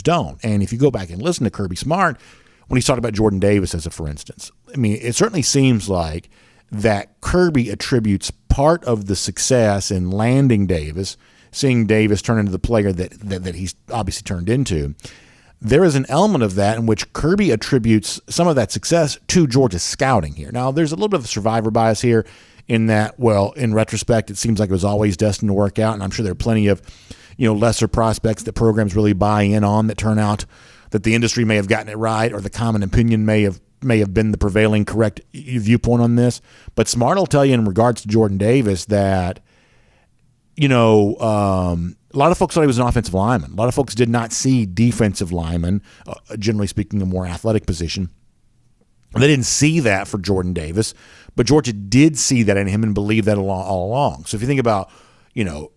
don't. And if you go back and listen to Kirby Smart, when he's talking about Jordan Davis as a for instance, I mean, it certainly seems like that Kirby attributes part of the success in landing Davis, seeing Davis turn into the player that he's obviously turned into. There is an element of that in which Kirby attributes some of that success to Georgia's scouting here. Now, there's a little bit of a survivor bias here in that, well, in retrospect, it seems like it was always destined to work out, and I'm sure there are plenty of, lesser prospects that programs really buy in on that turn out that the industry may have gotten it right or the common opinion may have been the prevailing correct viewpoint on this. But Smart will tell you in regards to Jordan Davis that, a lot of folks thought he was an offensive lineman. A lot of folks did not see defensive lineman, generally speaking, a more athletic position. They didn't see that for Jordan Davis, but Georgia did see that in him and believed that all along. So if you think about,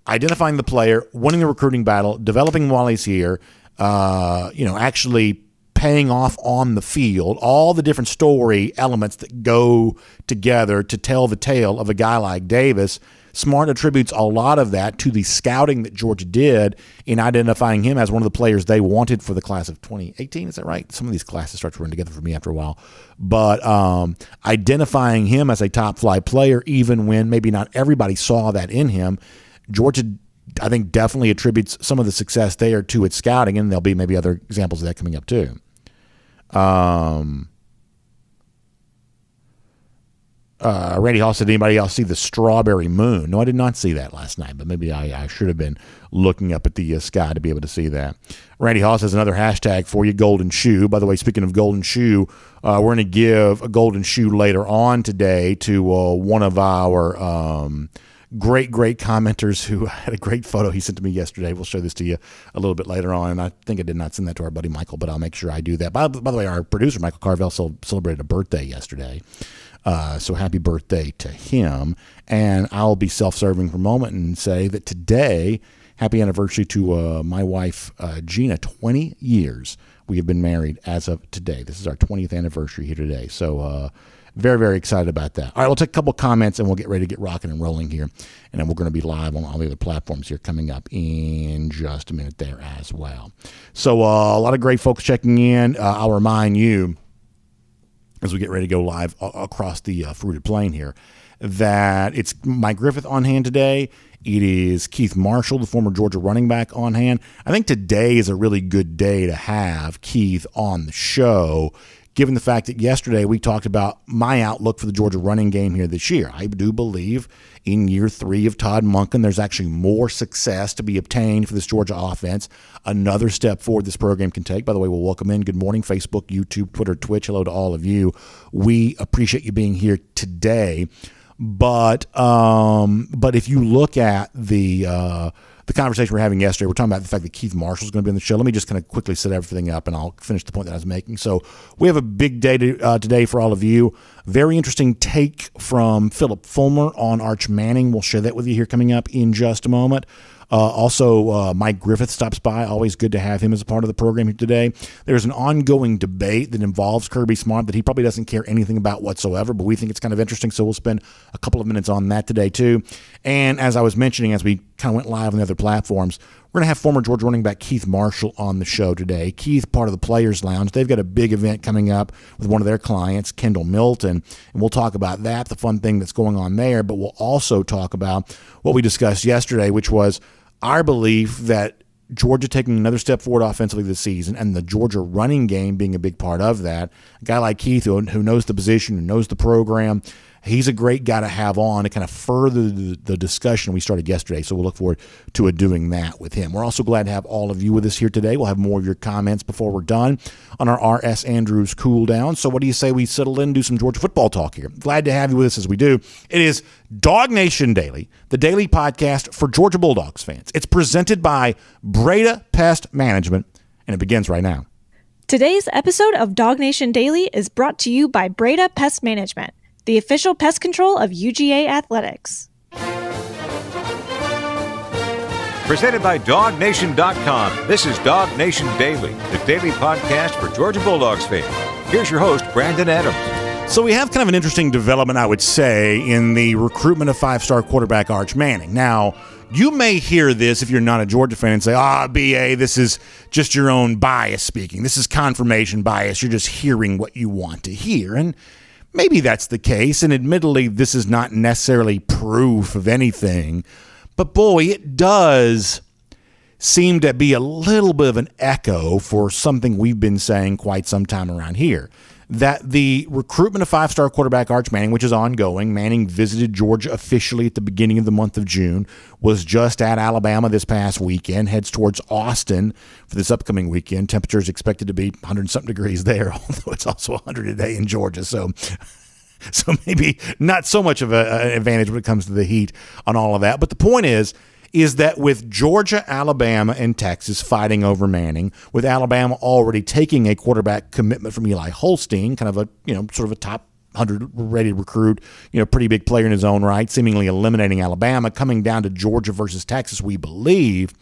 identifying the player, winning the recruiting battle, developing him while he's here, actually paying off on the field, all the different story elements that go together to tell the tale of a guy like Davis, Smart attributes a lot of that to the scouting that Georgia did in identifying him as one of the players they wanted for the class of 2018. Is that right? Some of these classes start to run together for me after a while. But identifying him as a top-flight player, even when maybe not everybody saw that in him, Georgia, I think, definitely attributes some of the success there to its scouting, and there'll be maybe other examples of that coming up too. Randy Hall said, anybody else see the strawberry moon? No, I did not see that last night, but maybe I should have been looking up at the sky to be able to see that. Randy Hall says another hashtag for you, golden shoe. By the way, speaking of golden shoe, we're going to give a golden shoe later on today to one of our great commenters who had a great photo he sent to me yesterday. We'll show this to you a little bit later on, and I think I did not send that to our buddy Michael, but I'll make sure I do that. By the way, our producer, Michael Carvel, celebrated a birthday yesterday. So happy birthday to him. And I'll be self-serving for a moment and say that today, happy anniversary to my wife, Gina. 20 years we have been married as of today. This is our 20th anniversary here today. So very, very excited about that. All right, we'll take a couple comments and we'll get ready to get rocking and rolling here. And then we're going to be live on all the other platforms here coming up in just a minute there as well. So a lot of great folks checking in. I'll remind you, as we get ready to go live across the fruited plain here, that it's Mike Griffith on hand today. It is Keith Marshall, the former Georgia running back, on hand. I think today is a really good day to have Keith on the show, given the fact that yesterday we talked about my outlook for the Georgia running game here this year. I do believe in year 3 of Todd Monken, there's actually more success to be obtained for this Georgia offense. Another step forward this program can take. By the way, we'll welcome in. Good morning, Facebook, YouTube, Twitter, Twitch. Hello to all of you. We appreciate you being here today. But if you look at the conversation we were having yesterday, we're talking about the fact that Keith Marshall's going to be on the show. Let me just kind of quickly set everything up, and I'll finish the point that I was making. So we have a big day today for all of you. Very interesting take from Philip Fulmer on Arch Manning. We'll share that with you here coming up in just a moment. Also, Mike Griffith stops by. Always good to have him as a part of the program here today. There's an ongoing debate that involves Kirby Smart that he probably doesn't care anything about whatsoever, but we think it's kind of interesting, so we'll spend a couple of minutes on that today too. And as I was mentioning, as we kind of went live on the other platforms, we're going to have former Georgia running back Keith Marshall on the show today. Keith, part of the Players Lounge. They've got a big event coming up with one of their clients, Kendall Milton, and we'll talk about that, the fun thing that's going on there, but we'll also talk about what we discussed yesterday, which was our belief that Georgia taking another step forward offensively this season and the Georgia running game being a big part of that. A guy like Keith who knows the position, who knows the program, he's a great guy to have on to kind of further the discussion we started yesterday. So we'll look forward to doing that with him. We're also glad to have all of you with us here today. We'll have more of your comments before we're done on our R.S. Andrews cool down. So what do you say we settle in and do some Georgia football talk here? Glad to have you with us as we do. It is DawgNation Daily, the daily podcast for Georgia Bulldogs fans. It's presented by Breda Pest Management, and it begins right now. Today's episode of DawgNation Daily is brought to you by Breda Pest Management, the official pest control of UGA Athletics. Presented by DawgNation.com. This is DawgNation Daily, the daily podcast for Georgia Bulldogs fans. Here's your host, Brandon Adams. So we have kind of an interesting development, I would say, in the recruitment of 5-star quarterback Arch Manning. Now, You may hear this if you're not a Georgia fan and say, BA, this is just your own bias speaking. This is confirmation bias. You're just hearing what you want to hear. And maybe that's the case. And admittedly, this is not necessarily proof of anything. But boy, it does seem to be a little bit of an echo for something we've been saying quite some time around here, that the recruitment of five-star quarterback Arch Manning, which is ongoing. Manning visited Georgia officially at the beginning of the month of June, was just at Alabama this past weekend, heads towards Austin for this upcoming weekend. Temperatures expected to be 100-something degrees there, although it's also 100 today in Georgia, so maybe not so much of an advantage when it comes to the heat on all of that. But the point is that with Georgia, Alabama, and Texas fighting over Manning, with Alabama already taking a quarterback commitment from Eli Holstein, kind of a, sort of a top 100 ready recruit, pretty big player in his own right, seemingly eliminating Alabama, coming down to Georgia versus Texas, we believe.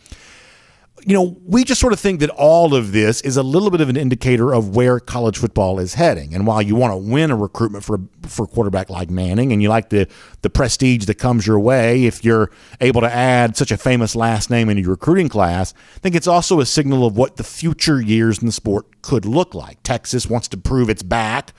We just sort of think that all of this is a little bit of an indicator of where college football is heading. And while you want to win a recruitment for a quarterback like Manning, and you like the prestige that comes your way if you're able to add such a famous last name into your recruiting class, I think it's also a signal of what the future years in the sport could look like. Texas wants to prove it's back.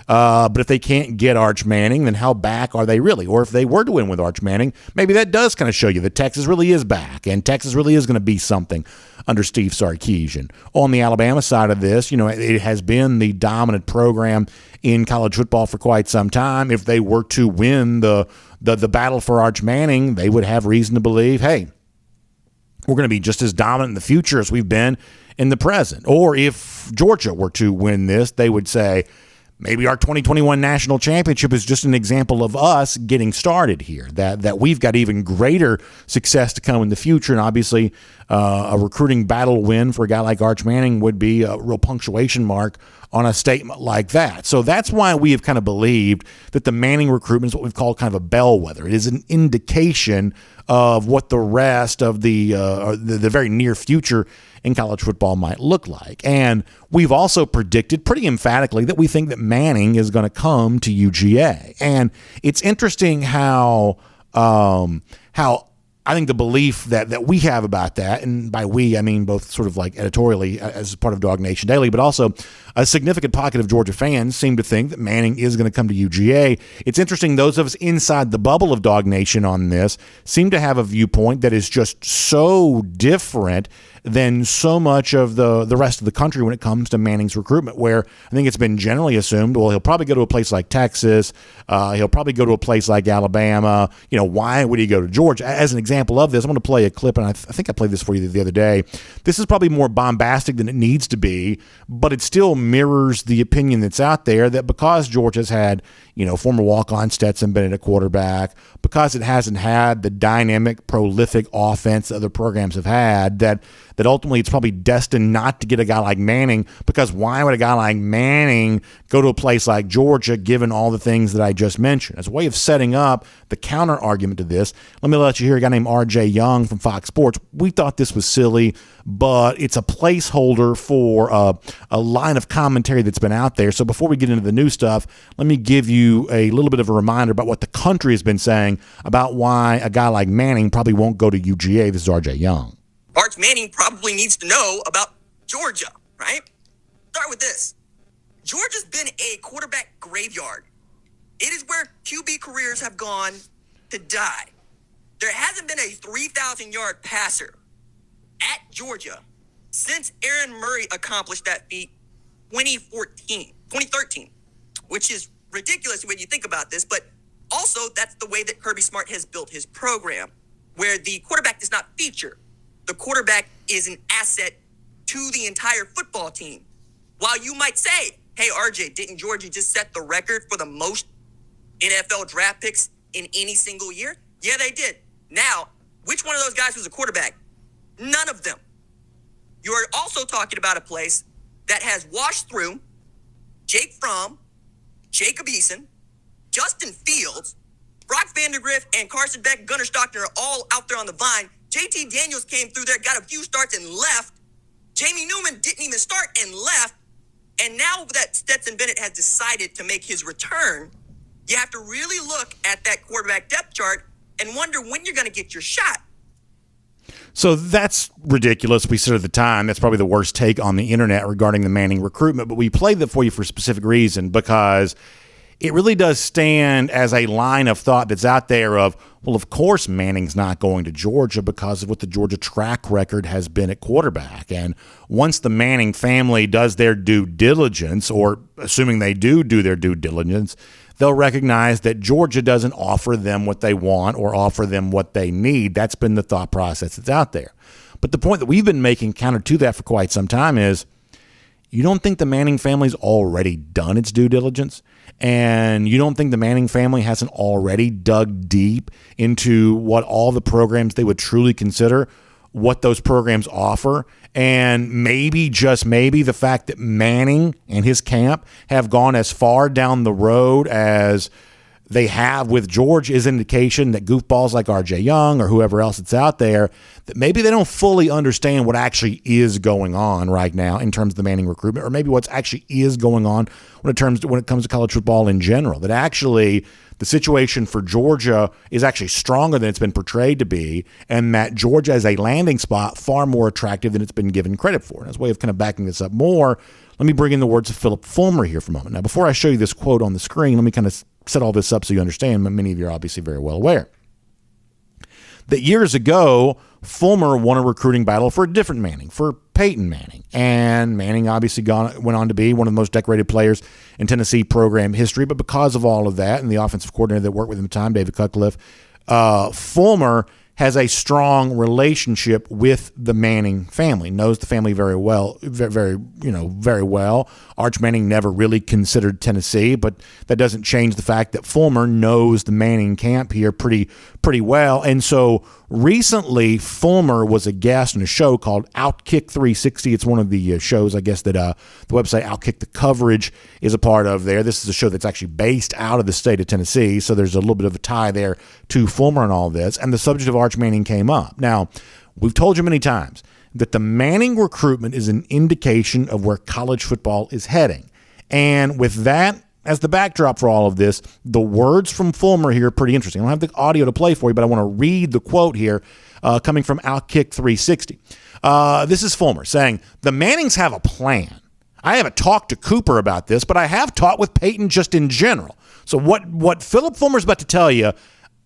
But if they can't get Arch Manning, then how back are they really? Or if they were to win with Arch Manning, maybe that does kind of show you that Texas really is back, and Texas really is going to be something under Steve Sarkisian. On the Alabama side of this, it has been the dominant program in college football for quite some time. If they were to win the battle for Arch Manning, they would have reason to believe, hey, we're going to be just as dominant in the future as we've been in the present. Or if Georgia were to win this, they would say, maybe our 2021 national championship is just an example of us getting started here, that we've got even greater success to come in the future. And obviously, a recruiting battle win for a guy like Arch Manning would be a real punctuation mark on a statement like that. So that's why we have kind of believed that the Manning recruitment is what we've called kind of a bellwether. It is an indication of what the rest of the very near future in college football might look like. And we've also predicted pretty emphatically that we think that Manning is going to come to UGA. And it's interesting how I think the belief that we have about that, and by we, I mean both sort of like editorially as part of DawgNation Daily, but also a significant pocket of Georgia fans seem to think that Manning is going to come to UGA. It's interesting, those of us inside the bubble of DawgNation on this seem to have a viewpoint that is just so different than so much of the rest of the country when it comes to Manning's recruitment, where I think it's been generally assumed, well, he'll probably go to a place like Texas, he'll probably go to a place like Alabama. Why would he go to Georgia? As an example of this, I'm going to play a clip, and I think I played this for you the other day. This is probably more bombastic than it needs to be, but it still mirrors the opinion that's out there that because Georgia's had, former walk-on Stetson Bennett at quarterback, because it hasn't had the dynamic, prolific offense that other programs have had, that ultimately it's probably destined not to get a guy like Manning, because why would a guy like Manning go to a place like Georgia given all the things that I just mentioned? As a way of setting up the counter argument to this, let me let you hear a guy named R.J. Young from Fox Sports. We thought this was silly, but it's a placeholder for a line of commentary that's been out there. So before we get into the new stuff, let me give you a little bit of a reminder about what the country has been saying about why a guy like Manning probably won't go to UGA. This is R.J. Young. Arch Manning probably needs to know about Georgia, right? Start with this. Georgia's been a quarterback graveyard. It is where QB careers have gone to die. There hasn't been a 3,000-yard passer at Georgia since Aaron Murray accomplished that feat 2013, which is ridiculous when you think about this, but also that's the way that Kirby Smart has built his program, where the quarterback does not feature. The quarterback is an asset to the entire football team. While you might say, hey, RJ, didn't Georgia just set the record for the most NFL draft picks in any single year? Yeah, they did. Now, which one of those guys was a quarterback? None of them. You are also talking about a place that has washed through Jake Fromm, Jacob Eason, Justin Fields, Brock Vandegrift, and Carson Beck, Gunnar Stockton are all out there on the vine. JT Daniels came through there, got a few starts and left. Jamie Newman didn't even start and left. And now that Stetson Bennett has decided to make his return, you have to really look at that quarterback depth chart and wonder when you're going to get your shot. So that's ridiculous. We said at the time that's probably the worst take on the internet regarding the Manning recruitment, but we played that for you for a specific reason because it really does stand as a line of thought that's out there of, well, of course Manning's not going to Georgia because of what the Georgia track record has been at quarterback. And once the Manning family does their due diligence, or assuming they do their due diligence, they'll recognize that Georgia doesn't offer them what they want or offer them what they need. That's been the thought process that's out there. But the point that we've been making counter to that for quite some time is, you don't think the Manning family's already done its due diligence? And you don't think the Manning family hasn't already dug deep into what all the programs they would truly consider, what those programs offer? And maybe, just maybe, the fact that Manning and his camp have gone as far down the road as they have with George is indication that goofballs like R.J. Young or whoever else that's out there, that maybe they don't fully understand what actually is going on right now in terms of the Manning recruitment, or maybe what's actually is going on when it comes to college football in general. That actually the situation for Georgia is actually stronger than it's been portrayed to be, and that Georgia is a landing spot far more attractive than it's been given credit for. And as a way of kind of backing this up more, let me bring in the words of Philip Fulmer here for a moment. Now, before I show you this quote on the screen, let me kind of set all this up so you understand. Many of you are obviously very well aware that years ago, Fulmer won a recruiting battle for a different Manning, for Peyton Manning. And Manning obviously went on to be one of the most decorated players in Tennessee program history. But because of all of that, and the offensive coordinator that worked with him at the time, David Cutcliffe, Fulmer has a strong relationship with the Manning family, knows the family very well, very well. Arch Manning never really considered Tennessee, but that doesn't change the fact that Fulmer knows the Manning camp here pretty well. And so recently, Fulmer was a guest on a show called Outkick 360. It's one of the shows, I guess, that the website Outkick the Coverage is a part of there. This is a show that's actually based out of the state of Tennessee, so there's a little bit of a tie there to Fulmer and all this. And the subject of Arch Manning came up. Now, we've told you many times that the Manning recruitment is an indication of where college football is heading. And with that as the backdrop for all of this, the words from Fulmer here are pretty interesting. I don't have the audio to play for you, but I want to read the quote here coming from Outkick 360. This is Fulmer saying, "The Mannings have a plan. I haven't talked to Cooper about this, but I have talked with Peyton just in general." So what Philip Fulmer's about to tell you,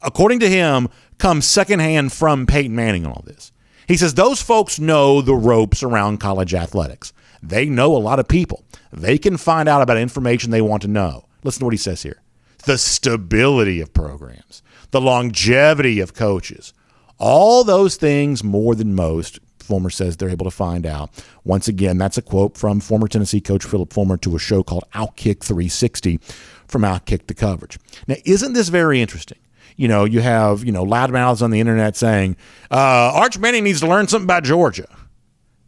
according to him, comes secondhand from Peyton Manning on all this. He says those folks know the ropes around college athletics. They know a lot of people. They can find out about information they want to know. Listen to what he says here. The stability of programs, the longevity of coaches, all those things more than most, Fulmer says they're able to find out. Once again, that's a quote from former Tennessee coach Philip Fulmer to a show called Outkick 360 from Outkick the Coverage. Now, isn't this very interesting? You have, loudmouths on the internet saying, Arch Manning needs to learn something about Georgia.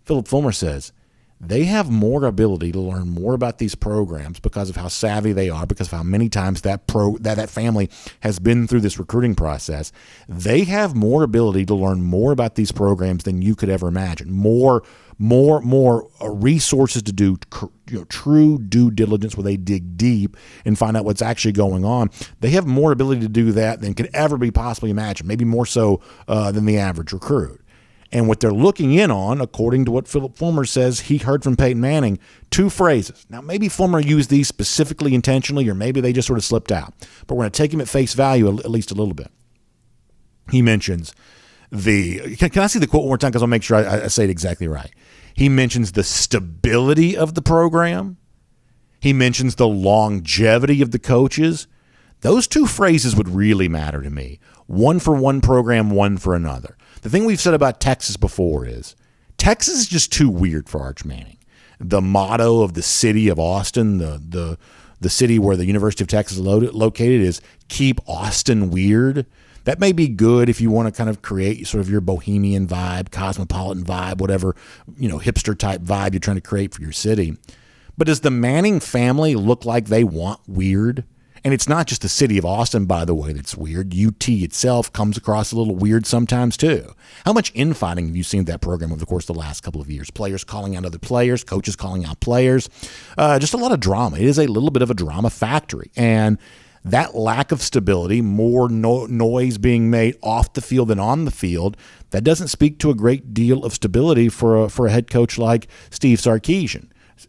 Philip Fulmer says, they have more ability to learn more about these programs because of how savvy they are, because of how many times that family has been through this recruiting process. They have more ability to learn more about these programs than you could ever imagine. More resources to do true due diligence where they dig deep and find out what's actually going on. They have more ability to do that than could ever be possibly imagined, maybe more so than the average recruit. And what they're looking in on, according to what Philip Fulmer says he heard from Peyton Manning, 2 phrases. Now, maybe Fulmer used these specifically intentionally, or maybe they just sort of slipped out. But we're going to take him at face value at least a little bit. He mentions can I see the quote one more time because I'll make sure I say it exactly right. He mentions the stability of the program. He mentions the longevity of the coaches. Those 2 phrases would really matter to me. One for one program, one for another. The thing we've said about Texas before is Texas is just too weird for Arch Manning. The motto of the city of Austin, the city where the University of Texas is located, is keep Austin weird. That may be good if you want to kind of create sort of your bohemian vibe, cosmopolitan vibe, whatever, hipster type vibe you're trying to create for your city. But does the Manning family look like they want weird? And it's not just the city of Austin, by the way, that's weird. UT itself comes across a little weird sometimes, too. How much infighting have you seen in that program over the course of the last couple of years? Players calling out other players, coaches calling out players. Just a lot of drama. It is a little bit of a drama factory. And that lack of stability, more noise being made off the field than on the field, that doesn't speak to a great deal of stability for a head coach like Steve Sarkisian,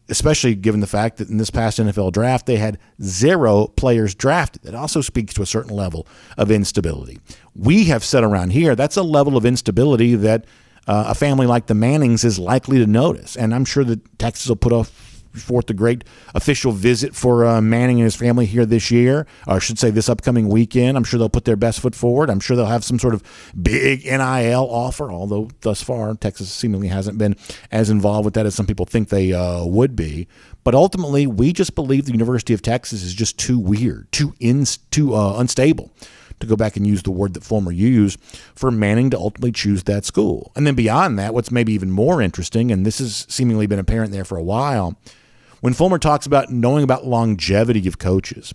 especially given the fact that in this past NFL draft, they had 0 players drafted. That also speaks to a certain level of instability. We have said around here that's a level of instability that a family like the Mannings is likely to notice. And I'm sure that Texas will put forth a great official visit for Manning and his family here this year, or I should say this upcoming weekend. I'm sure they'll put their best foot forward. I'm sure they'll have some sort of big NIL offer, although thus far Texas seemingly hasn't been as involved with that as some people think they would be. But ultimately, we just believe the University of Texas is just too weird, too unstable, to go back and use the word that Fulmer used, for Manning to ultimately choose that school. And then beyond that, what's maybe even more interesting, and this has seemingly been apparent there for a while, when Fulmer talks about knowing about longevity of coaches,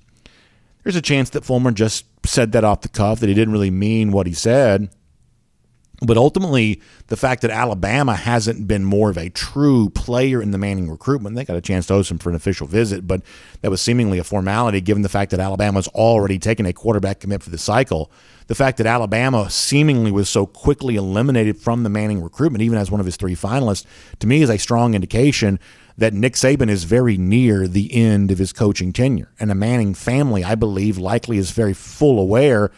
there's a chance that Fulmer just said that off the cuff, that he didn't really mean what he said. But ultimately, the fact that Alabama hasn't been more of a true player in the Manning recruitment, they got a chance to host him for an official visit, but that was seemingly a formality given the fact that Alabama's already taken a quarterback commit for the cycle. The fact that Alabama seemingly was so quickly eliminated from the Manning recruitment, even as one of his 3 finalists, to me is a strong indication that Nick Saban is very near the end of his coaching tenure. And the Manning family, I believe, likely is very full aware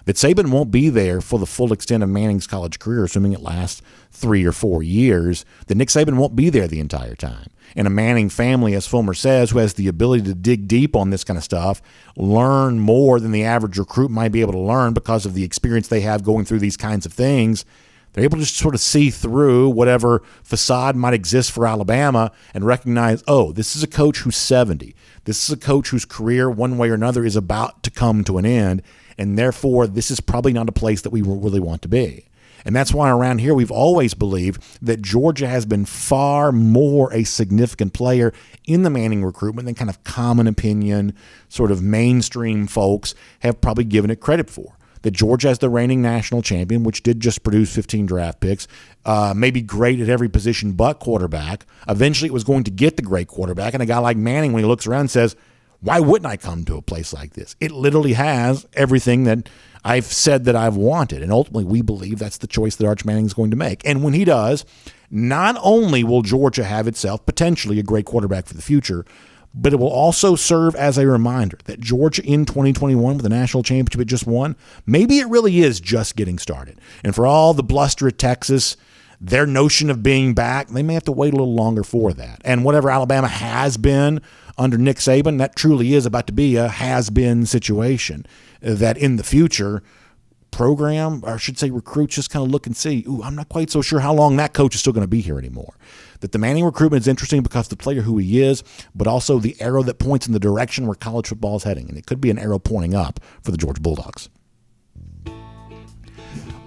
that Saban won't be there for the full extent of Manning's college career, assuming it lasts 3 or 4 years, that Nick Saban won't be there the entire time. And a Manning family, as Fulmer says, who has the ability to dig deep on this kind of stuff, learn more than the average recruit might be able to learn because of the experience they have going through these kinds of things. They're able to just sort of see through whatever facade might exist for Alabama and recognize, oh, this is a coach who's 70. This is a coach whose career, one way or another, is about to come to an end, and therefore this is probably not a place that we really want to be. And that's why around here we've always believed that Georgia has been far more a significant player in the Manning recruitment than kind of common opinion, sort of mainstream folks have probably given it credit for. That Georgia, as the reigning national champion, which did just produce 15 draft picks, may be great at every position but quarterback. Eventually it was going to get the great quarterback, and a guy like Manning, when he looks around, says, why wouldn't I come to a place like this? It literally has everything that I've said that I've wanted, and ultimately we believe that's the choice that Arch Manning is going to make. And when he does, not only will Georgia have itself potentially a great quarterback for the future, but it will also serve as a reminder that Georgia in 2021 with the national championship it just won, maybe it really is just getting started. And for all the bluster at Texas, their notion of being back, they may have to wait a little longer for that. And whatever Alabama has been under Nick Saban, that truly is about to be a has-been situation that in the future program, or I should say recruits, just kind of look and see, I'm not quite so sure how long that coach is still going to be here anymore. That the Manning recruitment is interesting because of the player who he is, but also the arrow that points in the direction where college football is heading. And it could be an arrow pointing up for the Georgia Bulldogs.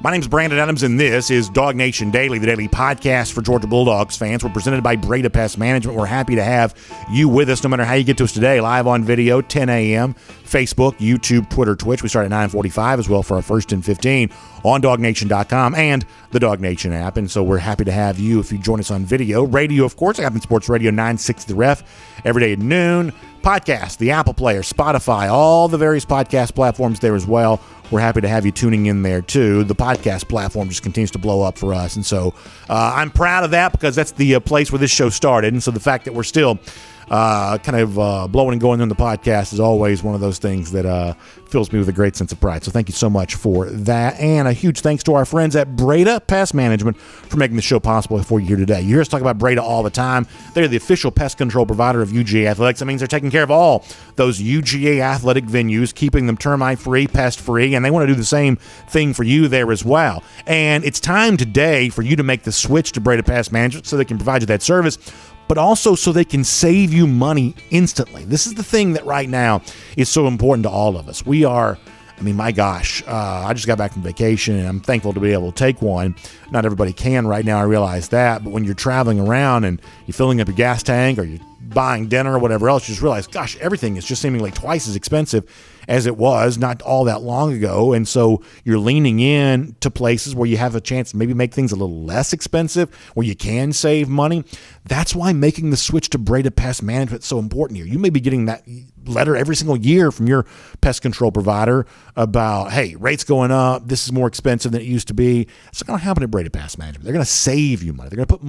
My name's Brandon Adams, and this is DawgNation Daily, the daily podcast for Georgia Bulldogs fans. We're presented by Breda Pest Management. We're happy to have you with us no matter how you get to us today. Live on video, 10 a.m., Facebook, YouTube, Twitter, Twitch. We start at 9:45 as well for our first and 15 on DawgNation.com and the DawgNation app. And so we're happy to have you if you join us on video. Radio, of course, Appen Sports Radio 960 The Ref every day at noon. Podcast, the Apple Player, Spotify, all the various podcast platforms there as well. We're happy to have you tuning in there too. The podcast platform just continues to blow up for us. And so I'm proud of that because that's the place where this show started. And so the fact that we're still blowing and going on the podcast is always one of those things that fills me with a great sense of pride. So thank you so much for that. And a huge thanks to our friends at Breda Pest Management for making the show possible for you here today. You hear us talk about Breda all the time. They're the official pest control provider of UGA Athletics. That means they're taking care of all those UGA athletic venues, keeping them termite-free, pest-free, and they want to do the same thing for you there as well. And it's time today for you to make the switch to Breda Pest Management so they can provide you that service, but also so they can save you money instantly. This is the thing that right now is so important to all of us. We are, my gosh, I just got back from vacation, and I'm thankful to be able to take one. Not everybody can right now, I realize that, but when you're traveling around and you're filling up your gas tank or you're buying dinner or whatever else, you just realize, gosh, everything is just seemingly twice as expensive as it was not all that long ago. And so you're leaning in to places where you have a chance to maybe make things a little less expensive, where you can save money. That's why making the switch to Breda Pest Management is so important here. You may be getting that letter every single year from your pest control provider about, hey, rates going up, this is more expensive than it used to be. It's not going to happen at Breda Pest Management. They're going to save you money. They're going to put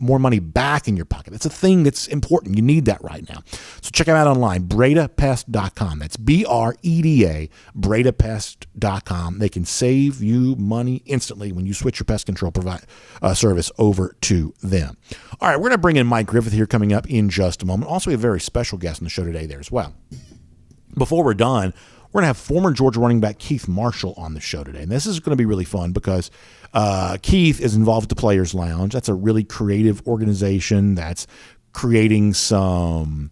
more money back in your pocket. That's a thing that's important. You need that right now. So check them out online, bredapest.com. That's BREDA, bredapest.com. They can save you money instantly when you switch your pest control service over to them. All right, we're going to bring in Mike Griffith here coming up in just a moment. Also, we have a very special guest on the show today there as well. Before we're done, we're going to have former Georgia running back Keith Marshall on the show today. And this is going to be really fun because Keith is involved with the Players Lounge. That's a really creative organization that's creating some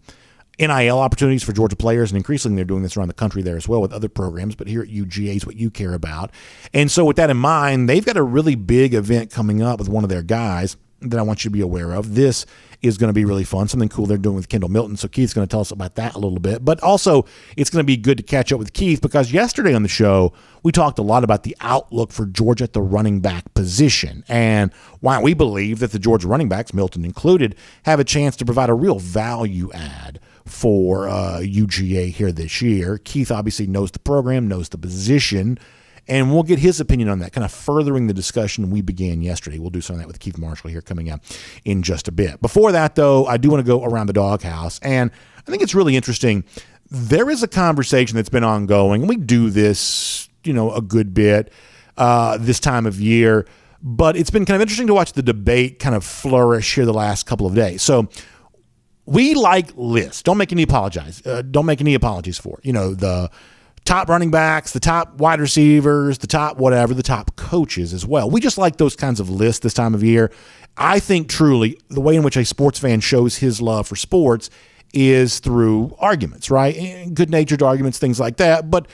NIL opportunities for Georgia players, and increasingly they're doing this around the country there as well with other programs, but here at UGA is what you care about. And so with that in mind, they've got a really big event coming up with one of their guys that I want you to be aware of. This is going to be really fun, something cool they're doing with Kendall Milton. So Keith's going to tell us about that a little bit. But also, it's going to be good to catch up with Keith because yesterday on the show, we talked a lot about the outlook for Georgia at the running back position and why we believe that the Georgia running backs, Milton included, have a chance to provide a real value add for UGA here this year. Keith obviously knows the program, knows the position, and we'll get his opinion on that, kind of furthering the discussion we began yesterday. We'll do some of that with Keith Marshall here coming up in just a bit. Before that, though, I do want to go around the doghouse, and I think it's really interesting. There is a conversation that's been ongoing, and we do this, a good bit this time of year, but it's been kind of interesting to watch the debate kind of flourish here the last couple of days. So we like lists. Don't make any apologies for it. The top running backs, the top wide receivers, the top whatever, the top coaches as well. We just like those kinds of lists this time of year. I think truly the way in which a sports fan shows his love for sports is through arguments, right? Good-natured arguments, things like that. But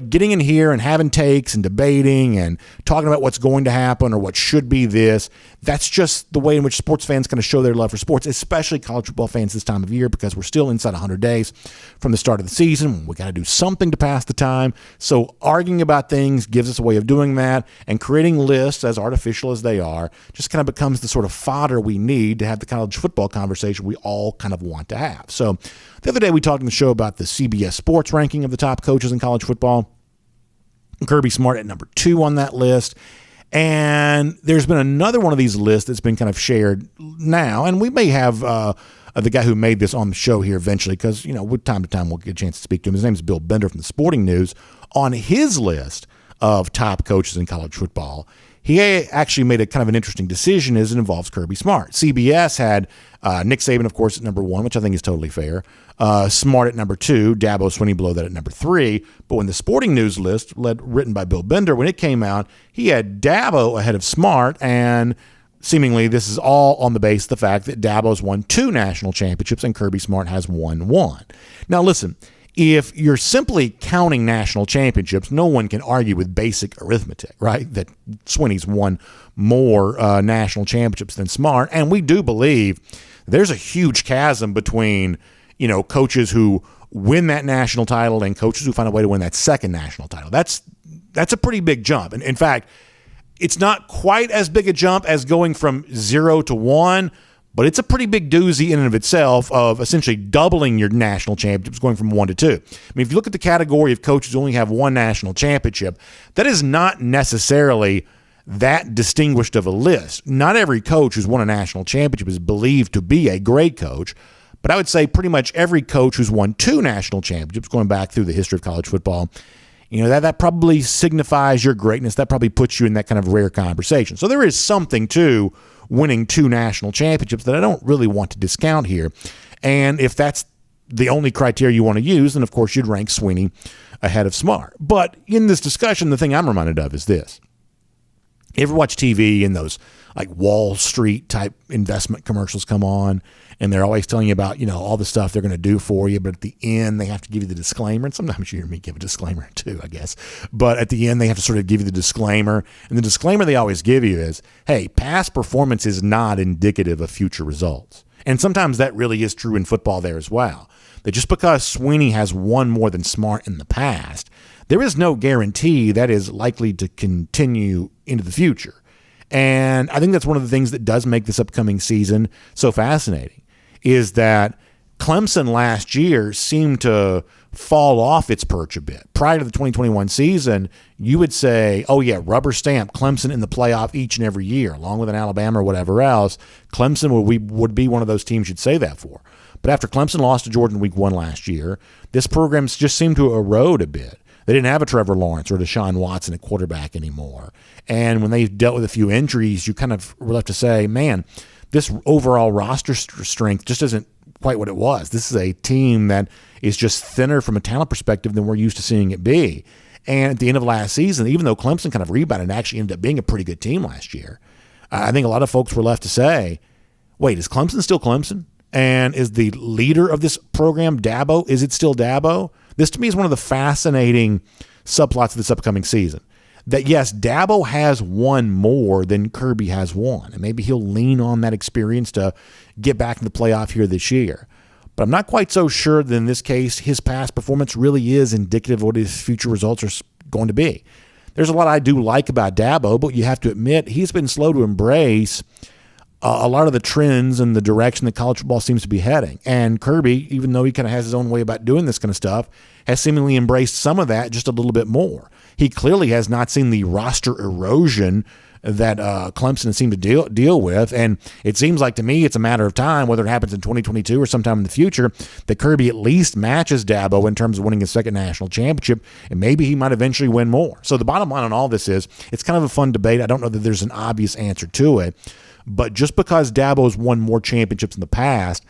getting in here and having takes and debating and talking about what's going to happen or what should be this, that's just the way in which sports fans kind of show their love for sports, especially college football fans this time of year because we're still inside 100 days from the start of the season. We got to do something to pass the time. So arguing about things gives us a way of doing that, and creating lists, as artificial as they are, just kind of becomes the sort of fodder we need to have the college football conversation we all kind of want to have. So the other day we talked on the show about the CBS Sports ranking of the top coaches in college football. Kirby Smart at number 2 on that list. And there's been another one of these lists that's been kind of shared now. And we may have the guy who made this on the show here eventually because, with time to time we'll get a chance to speak to him. His name is Bill Bender from the Sporting News. On his list of top coaches in college football, he actually made a kind of an interesting decision as it involves Kirby Smart. CBS had Nick Saban, of course, at number 1, which I think is totally fair. Smart at number 2, Dabo Swinney below that at number 3. But when the Sporting News list, written by Bill Bender, when it came out, he had Dabo ahead of Smart, and seemingly this is all on the basis of the fact that Dabo's won 2 national championships and Kirby Smart has won 1. Now, listen. If you're simply counting national championships, no one can argue with basic arithmetic, right? That Swinney's won more national championships than Smart. And we do believe there's a huge chasm between, coaches who win that national title and coaches who find a way to win that second national title. That's a pretty big jump. And in fact, it's not quite as big a jump as going from 0 to 1, but it's a pretty big doozy in and of itself of essentially doubling your national championships, going from 1 to 2. I mean, if you look at the category of coaches who only have 1 national championship, that is not necessarily that distinguished of a list. Not every coach who's won a national championship is believed to be a great coach, but I would say pretty much every coach who's won 2 national championships, going back through the history of college football, that probably signifies your greatness. That probably puts you in that kind of rare conversation. So there is something to winning 2 national championships that I don't really want to discount here. And if that's the only criteria you want to use, then of course you'd rank Swinney ahead of Smart. But in this discussion, the thing I'm reminded of is this. You ever watch TV and those like Wall Street type investment commercials come on and they're always telling you about, all the stuff they're going to do for you, but at the end they have to give you the disclaimer. And sometimes you hear me give a disclaimer too, I guess. But at the end they have to sort of give you the disclaimer. And the disclaimer they always give you is, hey, past performance is not indicative of future results. And sometimes that really is true in football there as well. That just because Sweeney has won more than Smart in the past, there is no guarantee that is likely to continue into the future. And I think that's one of the things that does make this upcoming season so fascinating, is that Clemson last year seemed to fall off its perch a bit. Prior to the 2021 season, you would say, oh yeah, rubber stamp, Clemson in the playoff each and every year, along with an Alabama or whatever else. Clemson would be one of those teams you'd say that for. But after Clemson lost to Georgia in week 1 last year, this program just seemed to erode a bit. They didn't have a Trevor Lawrence or Deshaun Watson at quarterback anymore. And when they dealt with a few injuries, you kind of were left to say, man, this overall roster strength just isn't quite what it was. This is a team that is just thinner from a talent perspective than we're used to seeing it be. And at the end of last season, even though Clemson kind of rebounded and actually ended up being a pretty good team last year, I think a lot of folks were left to say, wait, is Clemson still Clemson? And is the leader of this program Dabo? Is it still Dabo? This to me is one of the fascinating subplots of this upcoming season. That yes, Dabo has won more than Kirby has won. And maybe he'll lean on that experience to get back in the playoff here this year. But I'm not quite so sure that in this case, his past performance really is indicative of what his future results are going to be. There's a lot I do like about Dabo, but you have to admit he's been slow to embrace a lot of the trends and the direction that college football seems to be heading. And Kirby, even though he kind of has his own way about doing this kind of stuff, has seemingly embraced some of that just a little bit more. He clearly has not seen the roster erosion that Clemson seemed to deal with. And it seems like to me it's a matter of time, whether it happens in 2022 or sometime in the future, that Kirby at least matches Dabo in terms of winning his second national championship, and maybe he might eventually win more. So the bottom line on all this is it's kind of a fun debate. I don't know that there's an obvious answer to it. But just because Dabo's won more championships in the past,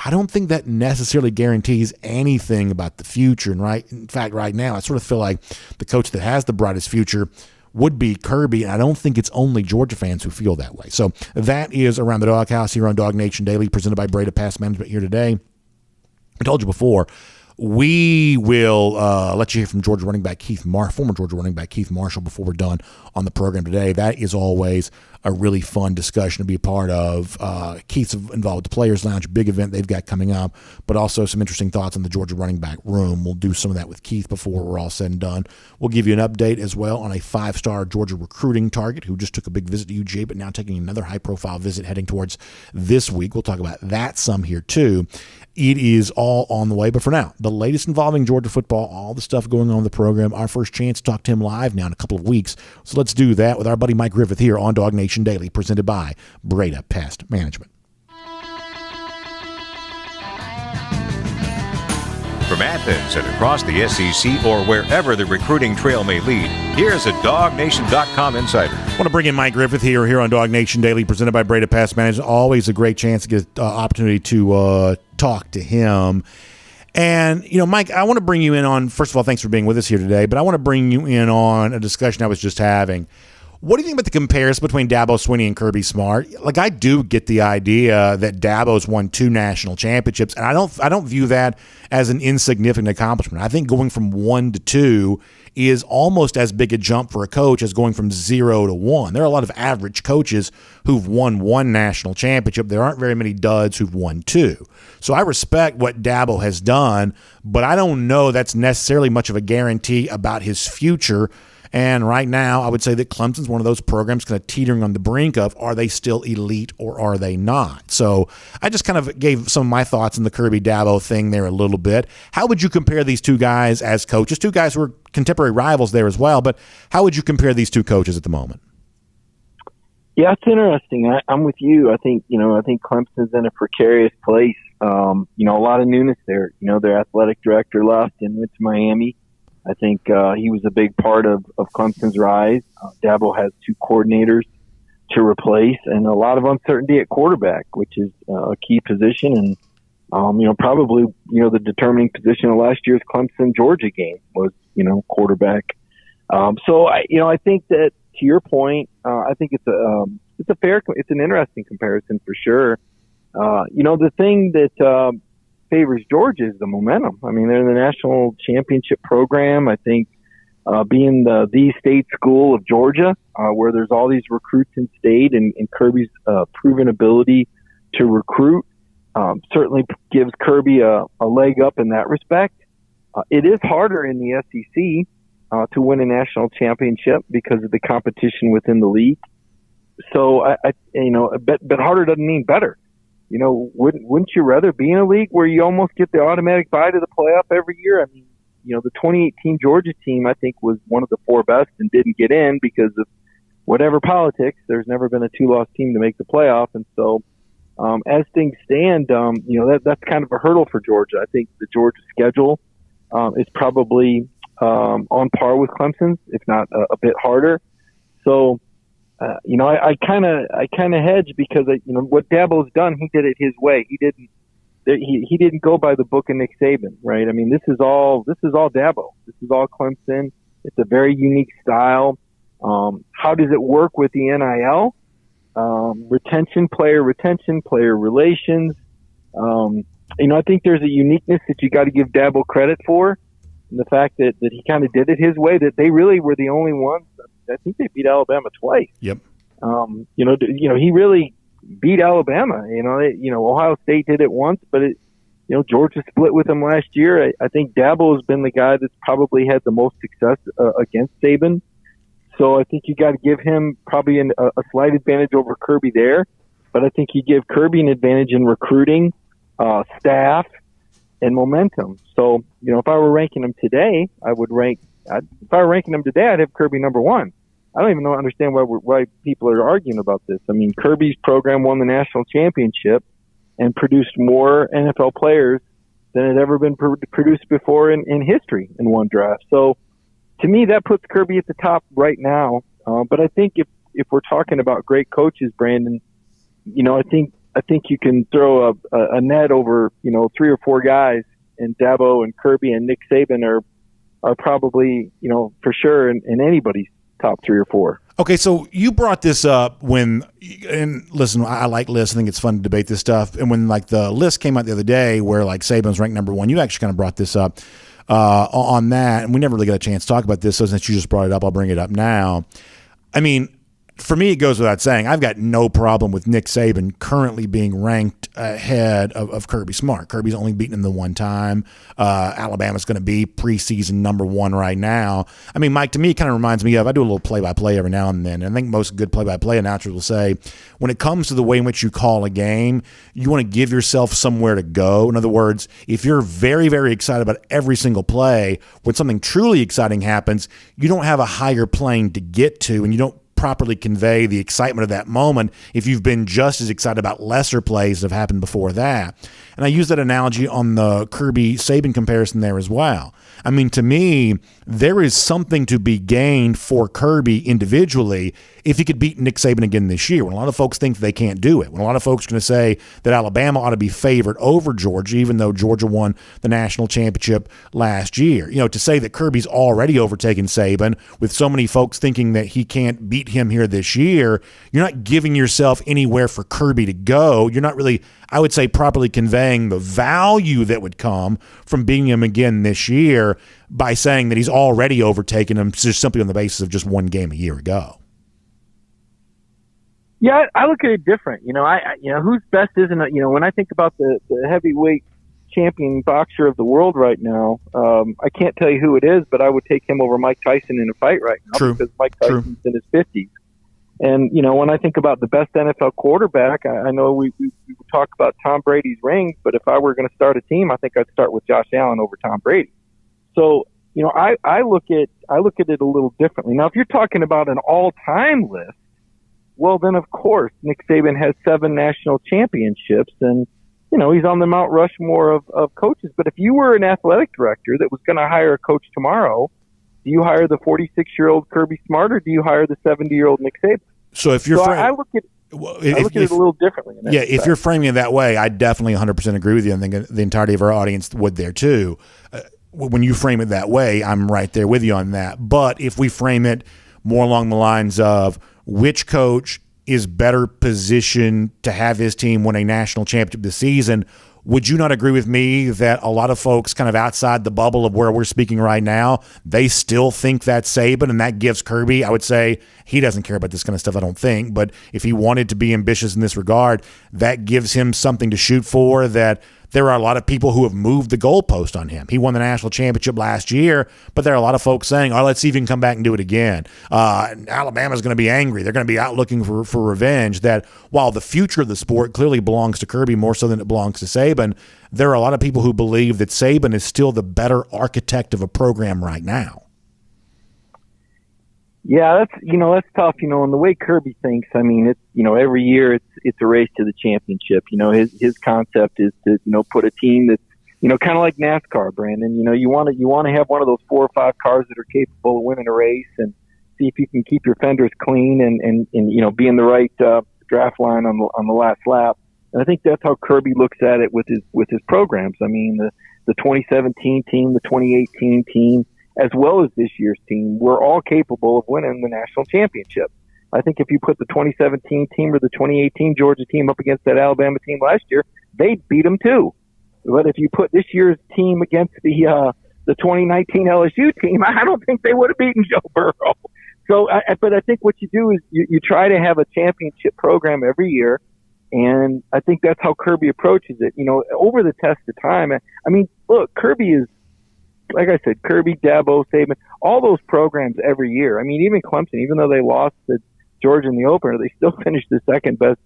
I don't think that necessarily guarantees anything about the future. And in fact, right now, I sort of feel like the coach that has the brightest future would be Kirby. And I don't think it's only Georgia fans who feel that way. So that is Around the Doghouse here on DawgNation Daily, presented by Breda Pest Management here today. I told you before, we will let you hear from former Georgia running back Keith Marshall before we're done on the program today. That is always a really fun discussion to be a part of. Keith's involved with the Players Lounge, big event they've got coming up, but also some interesting thoughts on the Georgia running back room. We'll do some of that with Keith before we're all said and done. We'll give you an update as well on a 5-star Georgia recruiting target who just took a big visit to UGA, but now taking another high-profile visit heading towards this week. We'll talk about that some here too. It is all on the way, but for now, the latest involving Georgia football, all the stuff going on in the program, our first chance to talk to him live now in a couple of weeks. So let's do that with our buddy Mike Griffith here on DawgNation Daily, presented by Breda Pest Management. From Athens and across the SEC or wherever the recruiting trail may lead, here's a DawgNation.com insider. I want to bring in Mike Griffith here on DawgNation Daily, presented by Breda Pest Management. Always a great chance to get opportunity to talk to him. And, Mike, I want to bring you in on, first of all, thanks for being with us here today, but I want to bring you in on a discussion I was just having. What do you think about the comparison between Dabo Swinney and Kirby Smart? Like, I do get the idea that Dabo's won 2 national championships, and I don't view that as an insignificant accomplishment. I think going from 1 to 2 is almost as big a jump for a coach as going from 0 to 1. There are a lot of average coaches who've won 1 national championship. There aren't very many duds who've won 2. So I respect what Dabo has done, but I don't know that's necessarily much of a guarantee about his future. And right now, I would say that Clemson's one of those programs kind of teetering on the brink of, are they still elite or are they not? So I just kind of gave some of my thoughts on the Kirby-Dabo thing there a little bit. How would you compare these two guys as coaches? Two guys who are contemporary rivals there as well, but how would you compare these two coaches at the moment? Yeah, it's interesting. I'm with you. I think Clemson's in a precarious place. A lot of newness there. Their athletic director left and went to Miami. I think he was a big part of Clemson's rise. Dabo has 2 coordinators to replace and a lot of uncertainty at quarterback, which is a key position. And, probably, the determining position of last year's Clemson-Georgia game was, quarterback. I think that to your point, I think it's an interesting comparison for sure. The thing that, favors Georgia is the momentum. I mean, they're in the national championship program. I think being the state school of Georgia, where there's all these recruits in state and Kirby's proven ability to recruit, certainly gives Kirby a leg up in that respect. It is harder in the SEC to win a national championship because of the competition within the league. So but harder doesn't mean better. Wouldn't you rather be in a league where you almost get the automatic bye to the playoff every year? I mean, the 2018 Georgia team, I think, was one of the 4 best and didn't get in because of whatever politics. There's never been a 2-loss team to make the playoff. And so, as things stand, that's kind of a hurdle for Georgia. I think the Georgia schedule is probably on par with Clemson's, if not a bit harder. So, I kind of hedge because what Dabo's done, he did it his way. He didn't go by the book of Nick Saban, right? I mean, this is all Dabo. This is all Clemson. It's a very unique style. How does it work with the NIL? Player retention, player relations. I think there's a uniqueness that you got to give Dabo credit for. And the fact that he kind of did it his way, that they really were the only ones. I think they beat Alabama twice. Yep. He really beat Alabama. Ohio State did it once, but Georgia split with them last year. I think Dabo has been the guy that's probably had the most success against Saban. So I think you got to give him probably a slight advantage over Kirby there. But I think you give Kirby an advantage in recruiting, staff, and momentum. So, if I were ranking them today, I'd have Kirby number 1. I don't even understand why people are arguing about this. I mean, Kirby's program won the national championship and produced more NFL players than had ever been produced before in history in one draft. So, to me, that puts Kirby at the top right now. But I think if we're talking about great coaches, Brandon, I think you can throw a net over 3 or 4 guys, and Dabo and Kirby and Nick Saban are probably for sure in anybody's top 3 or 4. Okay, so you brought this up and listen, I like lists. I think it's fun to debate this stuff. And when the list came out the other day where Saban's ranked number 1, you actually kind of brought this up on that, and we never really got a chance to talk about this. So since you just brought it up, I'll bring it up now. I mean, for me, it goes without saying, I've got no problem with Nick Saban currently being ranked ahead of Kirby Smart. Kirby's only beaten him the one time. Alabama's going to be preseason number 1 right now. I mean, Mike, to me, it kind of reminds me of, I do a little play-by-play every now and then, and I think most good play-by-play announcers will say, when it comes to the way in which you call a game, you want to give yourself somewhere to go. In other words, if you're very, very excited about every single play, when something truly exciting happens, you don't have a higher plane to get to, and you don't properly convey the excitement of that moment if you've been just as excited about lesser plays that have happened before that. And I use that analogy on the Kirby-Saban comparison there as well. I mean, to me, there is something to be gained for Kirby individually if he could beat Nick Saban again this year, when a lot of folks think they can't do it, when a lot of folks are going to say that Alabama ought to be favored over Georgia, even though Georgia won the national championship last year. To say that Kirby's already overtaken Saban, with so many folks thinking that he can't beat him here this year, you're not giving yourself anywhere for Kirby to go. You're not really, I would say, properly conveying the value that would come from beating him again this year by saying that he's already overtaken him just simply on the basis of just one game a year ago. Yeah, I look at it different. Who's best isn't, when I think about the heavyweight champion boxer of the world right now, I can't tell you who it is, but I would take him over Mike Tyson in a fight right now. True. Because Mike Tyson's in his 50s. And, when I think about the best NFL quarterback, I know we talk about Tom Brady's rings, but if I were going to start a team, I think I'd start with Josh Allen over Tom Brady. So, I look at it a little differently. Now, if you're talking about an all-time list, well, then, of course, Nick Saban has 7 national championships, and, he's on the Mount Rushmore of coaches. But if you were an athletic director that was going to hire a coach tomorrow, do you hire the 46-year-old Kirby Smart, or do you hire the 70-year-old Nick Saban? So if you're I look at it a little differently. If you're framing it that way, I definitely 100% agree with you. I think the entirety of our audience would there too. When you frame it that way, I'm right there with you on that. But if we frame it more along the lines of which coach is better positioned to have his team win a national championship this season, would you not agree with me that a lot of folks kind of outside the bubble of where we're speaking right now, they still think that's Saban, and that gives Kirby, I would say, he doesn't care about this kind of stuff, I don't think, but if he wanted to be ambitious in this regard, that gives him something to shoot for, that there are a lot of people who have moved the goalpost on him. He won the national championship last year, but there are a lot of folks saying, oh, let's see if he can come back and do it again. Alabama's going to be angry. They're going to be out looking for revenge. That while the future of the sport clearly belongs to Kirby more so than it belongs to Saban, there are a lot of people who believe that Saban is still the better architect of a program right now. Yeah, that's tough. And the way Kirby thinks, I mean, it's, every year it's a race to the championship. His concept is to, put a team that's, kind of like NASCAR, Brandon. You want to have one of those 4 or 5 cars that are capable of winning a race and see if you can keep your fenders clean and be in the right draft line on the last lap. And I think that's how Kirby looks at it with his programs. I mean, the 2017 team, the 2018 team, as well as this year's team, we're all capable of winning the national championship. I think if you put the 2017 team or the 2018 Georgia team up against that Alabama team last year, they'd beat them too. But if you put this year's team against the 2019 LSU team, I don't think they would have beaten Joe Burrow. So, but I think what you do is you try to have a championship program every year, and I think that's how Kirby approaches it. Over the test of time. I mean, look, Kirby is, like I said, Kirby, Dabo, Saban, all those programs every year. I mean, even Clemson, even though they lost to Georgia in the opener, they still finished the second best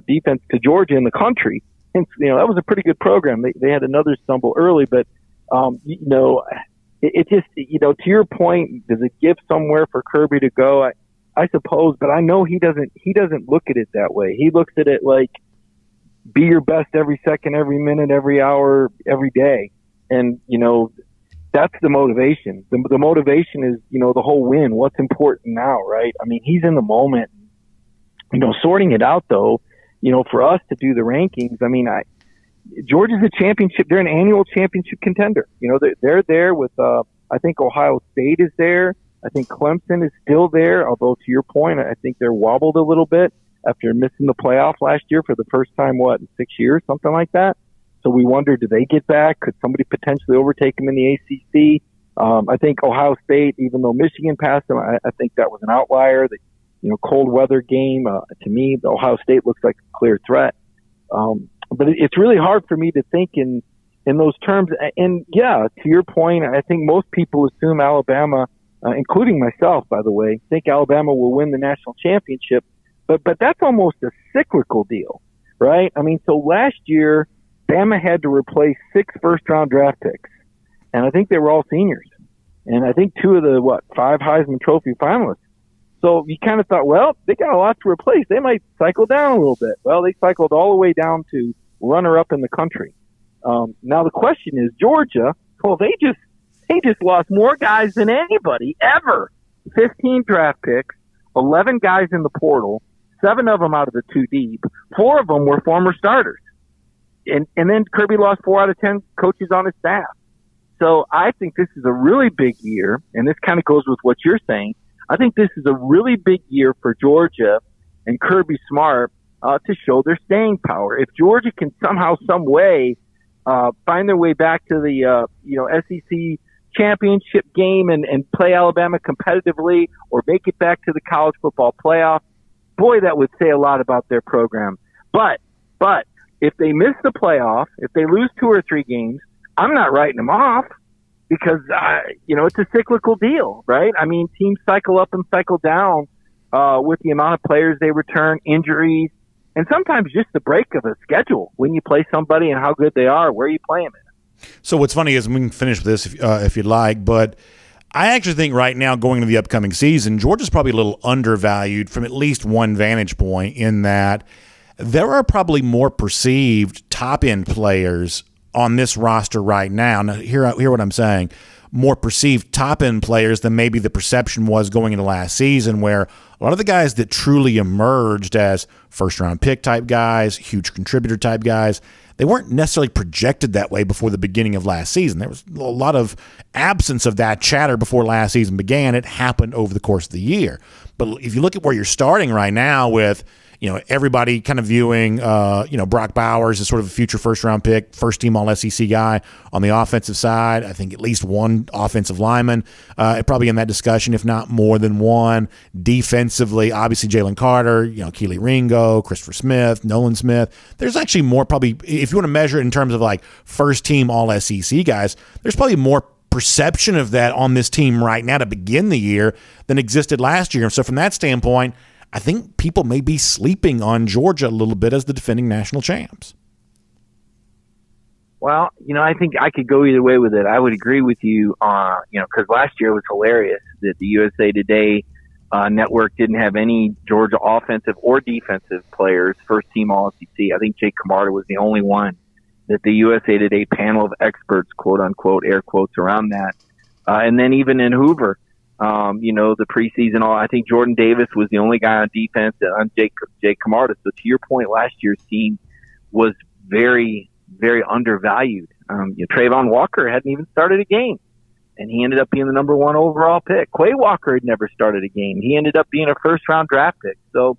defense to Georgia in the country. And, that was a pretty good program. They had another stumble early, but, it just, to your point, does it give somewhere for Kirby to go? I suppose, but I know he doesn't look at it that way. He looks at it like, be your best every second, every minute, every hour, every day. And, that's the motivation. The motivation is, the whole win. What's important now, right? I mean, he's in the moment. Sorting it out though, for us to do the rankings. I mean, Georgia's a championship. They're an annual championship contender. They're there with. I think Ohio State is there. I think Clemson is still there. Although to your point, I think they're wobbled a little bit after missing the playoff last year for the first time. In 6 years, something like that. So we wonder, do they get back? Could somebody potentially overtake them in the ACC? I think Ohio State, even though Michigan passed them, I think that was an outlier. The cold weather game, to me, the Ohio State looks like a clear threat. But it's really hard for me to think in those terms. And yeah, to your point, I think most people assume Alabama, including myself, by the way, think Alabama will win the national championship. But that's almost a cyclical deal, right? I mean, so last year, Bama had to replace 6 first-round draft picks, and I think they were all seniors. And I think 2 of the, 5 Heisman Trophy finalists. So you kind of thought, well, they got a lot to replace. They might cycle down a little bit. Well, they cycled all the way down to runner-up in the country. Now the question is, Georgia, well, they just lost more guys than anybody ever. 15 draft picks, 11 guys in the portal, 7 of them out of the 2 deep. 4 of them were former starters. And then Kirby lost 4 out of 10 coaches on his staff. So I think this is a really big year, and this kind of goes with what you're saying. I think this is a really big year for Georgia and Kirby Smart to show their staying power. If Georgia can somehow, some way, find their way back to the SEC championship game and play Alabama competitively, or make it back to the college football playoff, boy, that would say a lot about their program. But if they miss the playoff, if they lose 2 or 3 games, I'm not writing them off, because, it's a cyclical deal, right? I mean, teams cycle up and cycle down with the amount of players they return, injuries, and sometimes just the break of a schedule when you play somebody and how good they are, where you play them in. So what's funny is, we can finish with this if you'd like, but I actually think right now, going into the upcoming season, Georgia's probably a little undervalued from at least one vantage point, in that there are probably more perceived top-end players on this roster right now. Now, hear what I'm saying. More perceived top-end players than maybe the perception was going into last season, where a lot of the guys that truly emerged as first-round pick type guys, huge contributor type guys, they weren't necessarily projected that way before the beginning of last season. There was a lot of absence of that chatter before last season began. It happened over the course of the year. But if you look at where you're starting right now with, everybody kind of viewing, Brock Bowers as sort of a future first-round pick, first-team All-SEC guy on the offensive side. I think at least one offensive lineman probably in that discussion, if not more than one. Defensively, obviously Jalen Carter, Keely Ringo, Christopher Smith, Nolan Smith. There's actually more probably, if you want to measure it in terms of like first-team All-SEC guys, there's probably more perception of that on this team right now to begin the year than existed last year. So from that standpoint, I think people may be sleeping on Georgia a little bit as the defending national champs. Well, I think I could go either way with it. I would agree with you, because last year was hilarious that the USA Today network didn't have any Georgia offensive or defensive players first team All-SEC. I think Jake Camarda was the only one that the USA Today panel of experts, quote unquote, air quotes around that. And then even in Hoover, the preseason, I think Jordan Davis was the only guy on defense on Jake Camarda. So to your point, last year's team was very, very undervalued. Trayvon Walker hadn't even started a game, and he ended up being the number 1 overall pick. Quay Walker had never started a game. He ended up being a first-round draft pick. So,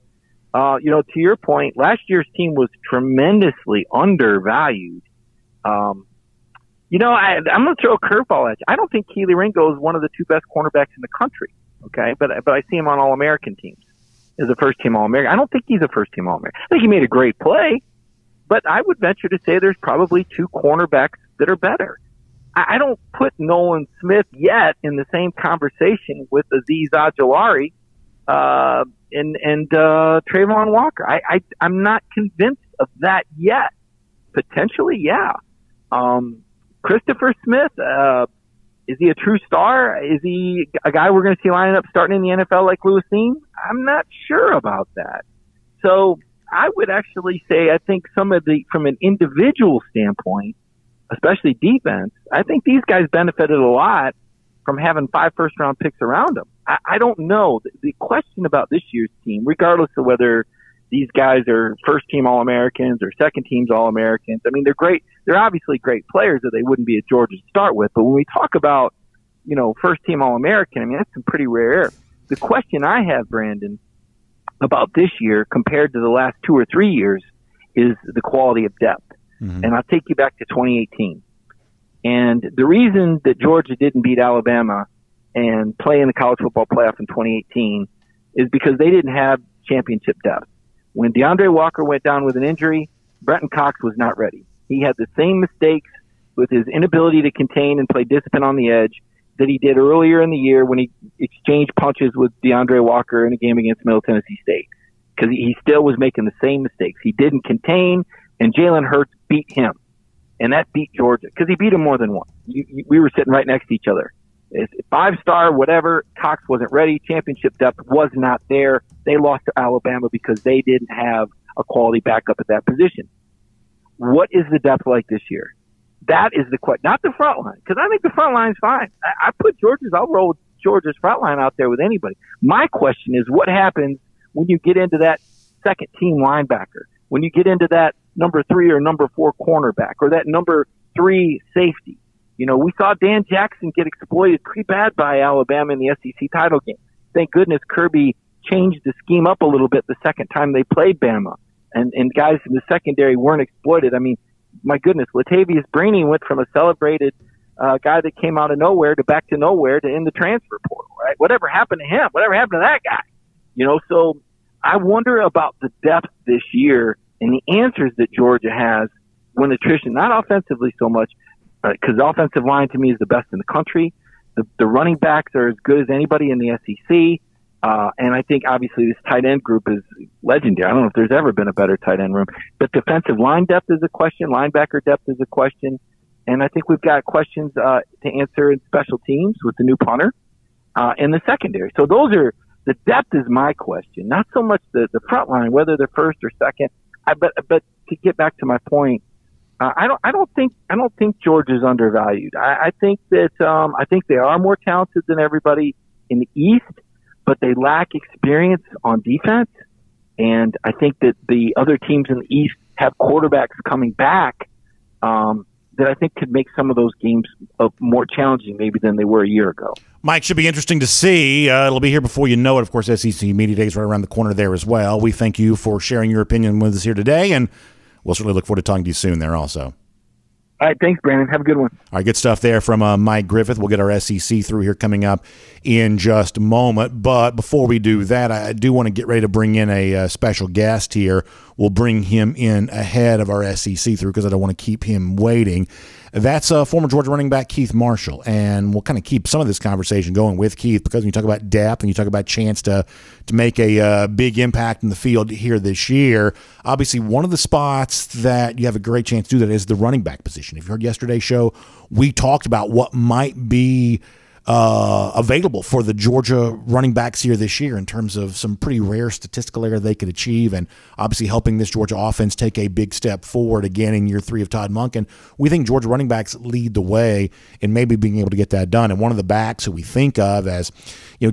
to your point, last year's team was tremendously undervalued. I'm going to throw a curveball at you. I don't think Keely Ringo is one of the 2 best cornerbacks in the country. Okay. But I see him on All-American teams as a first team All-American. I don't think he's a first team All-American. I think he made a great play, but I would venture to say there's probably 2 cornerbacks that are better. I don't put Nolan Smith yet in the same conversation with Azeez Ojulari, and Trayvon Walker. I'm not convinced of that yet. Potentially, yeah. Christopher Smith, is he a true star? Is he a guy we're going to see lining up starting in the NFL like Lewis Dean? I'm not sure about that. So I would actually say I think from an individual standpoint, especially defense, I think these guys benefited a lot from having 5 first-round picks around them. I don't know. The question about this year's team, regardless of whether these guys are first-team All-Americans or second-teams All-Americans, I mean, they're great. They're obviously great players, or they wouldn't be at Georgia to start with. But when we talk about, first-team All-American, I mean, that's some pretty rare air. The question I have, Brandon, about this year compared to the last 2 or 3 years is the quality of depth. Mm-hmm. And I'll take you back to 2018. And the reason that Georgia didn't beat Alabama and play in the college football playoff in 2018 is because they didn't have championship depth. When DeAndre Walker went down with an injury, Brenton Cox was not ready. He had the same mistakes with his inability to contain and play discipline on the edge that he did earlier in the year when he exchanged punches with DeAndre Walker in a game against Middle Tennessee State. Because he still was making the same mistakes. He didn't contain, and Jalen Hurts beat him. And that beat Georgia, because he beat him more than once. We were sitting right next to each other. 5-star, whatever, Cox wasn't ready. Championship depth was not there. They lost to Alabama because they didn't have a quality backup at that position. What is the depth like this year? That is the question. Not the front line, because I think the front line's fine. I'll roll with Georgia's front line out there with anybody. My question is, what happens when you get into that second team linebacker? When you get into that number 3 or number 4 cornerback or that number 3 safety? We saw Dan Jackson get exploited pretty bad by Alabama in the SEC title game. Thank goodness Kirby changed the scheme up a little bit the second time they played Bama. And guys in the secondary weren't exploited. I mean, my goodness, Latavius Brainey went from a celebrated guy that came out of nowhere to back to nowhere to in the transfer portal, right? Whatever happened to him? Whatever happened to that guy? So I wonder about the depth this year and the answers that Georgia has when attrition, not offensively so much, because the offensive line to me is the best in the country. The running backs are as good as anybody in the SEC. And I think obviously this tight end group is legendary. I don't know if there's ever been a better tight end room, but defensive line depth is a question. Linebacker depth is a question. And I think we've got questions, to answer in special teams with the new punter, in the secondary. So the depth is my question, not so much the front line, whether they're first or second. But to get back to my point, I don't think Georgia's undervalued. I think that, I think they are more talented than everybody in the East, but they lack experience on defense. And I think that the other teams in the East have quarterbacks coming back, that I think could make some of those games more challenging maybe than they were a year ago. Mike, should be interesting to see. It'll be here before you know it. Of course, SEC Media Day is right around the corner there as well. We thank you for sharing your opinion with us here today, and we'll certainly look forward to talking to you soon there also. All right, thanks, Brandon. Have a good one. All right, good stuff there from Mike Griffith. We'll get our SEC through here coming up in just a moment. But before we do that, I do want to get ready to bring in a special guest here. We'll bring him in ahead of our SEC through because I don't want to keep him waiting. That's former Georgia running back Keith Marshall, and we'll kind of keep some of this conversation going with Keith because when you talk about depth and you talk about chance to make a big impact in the field here this year, obviously one of the spots that you have a great chance to do that is the running back position. If you heard yesterday's show, we talked about what might be available for the Georgia running backs here this year in terms of some pretty rare statistical error they could achieve, and obviously helping this Georgia offense take a big step forward again in year 3 of Todd Monken. We think Georgia running backs lead the way in maybe being able to get that done. And one of the backs who we think of as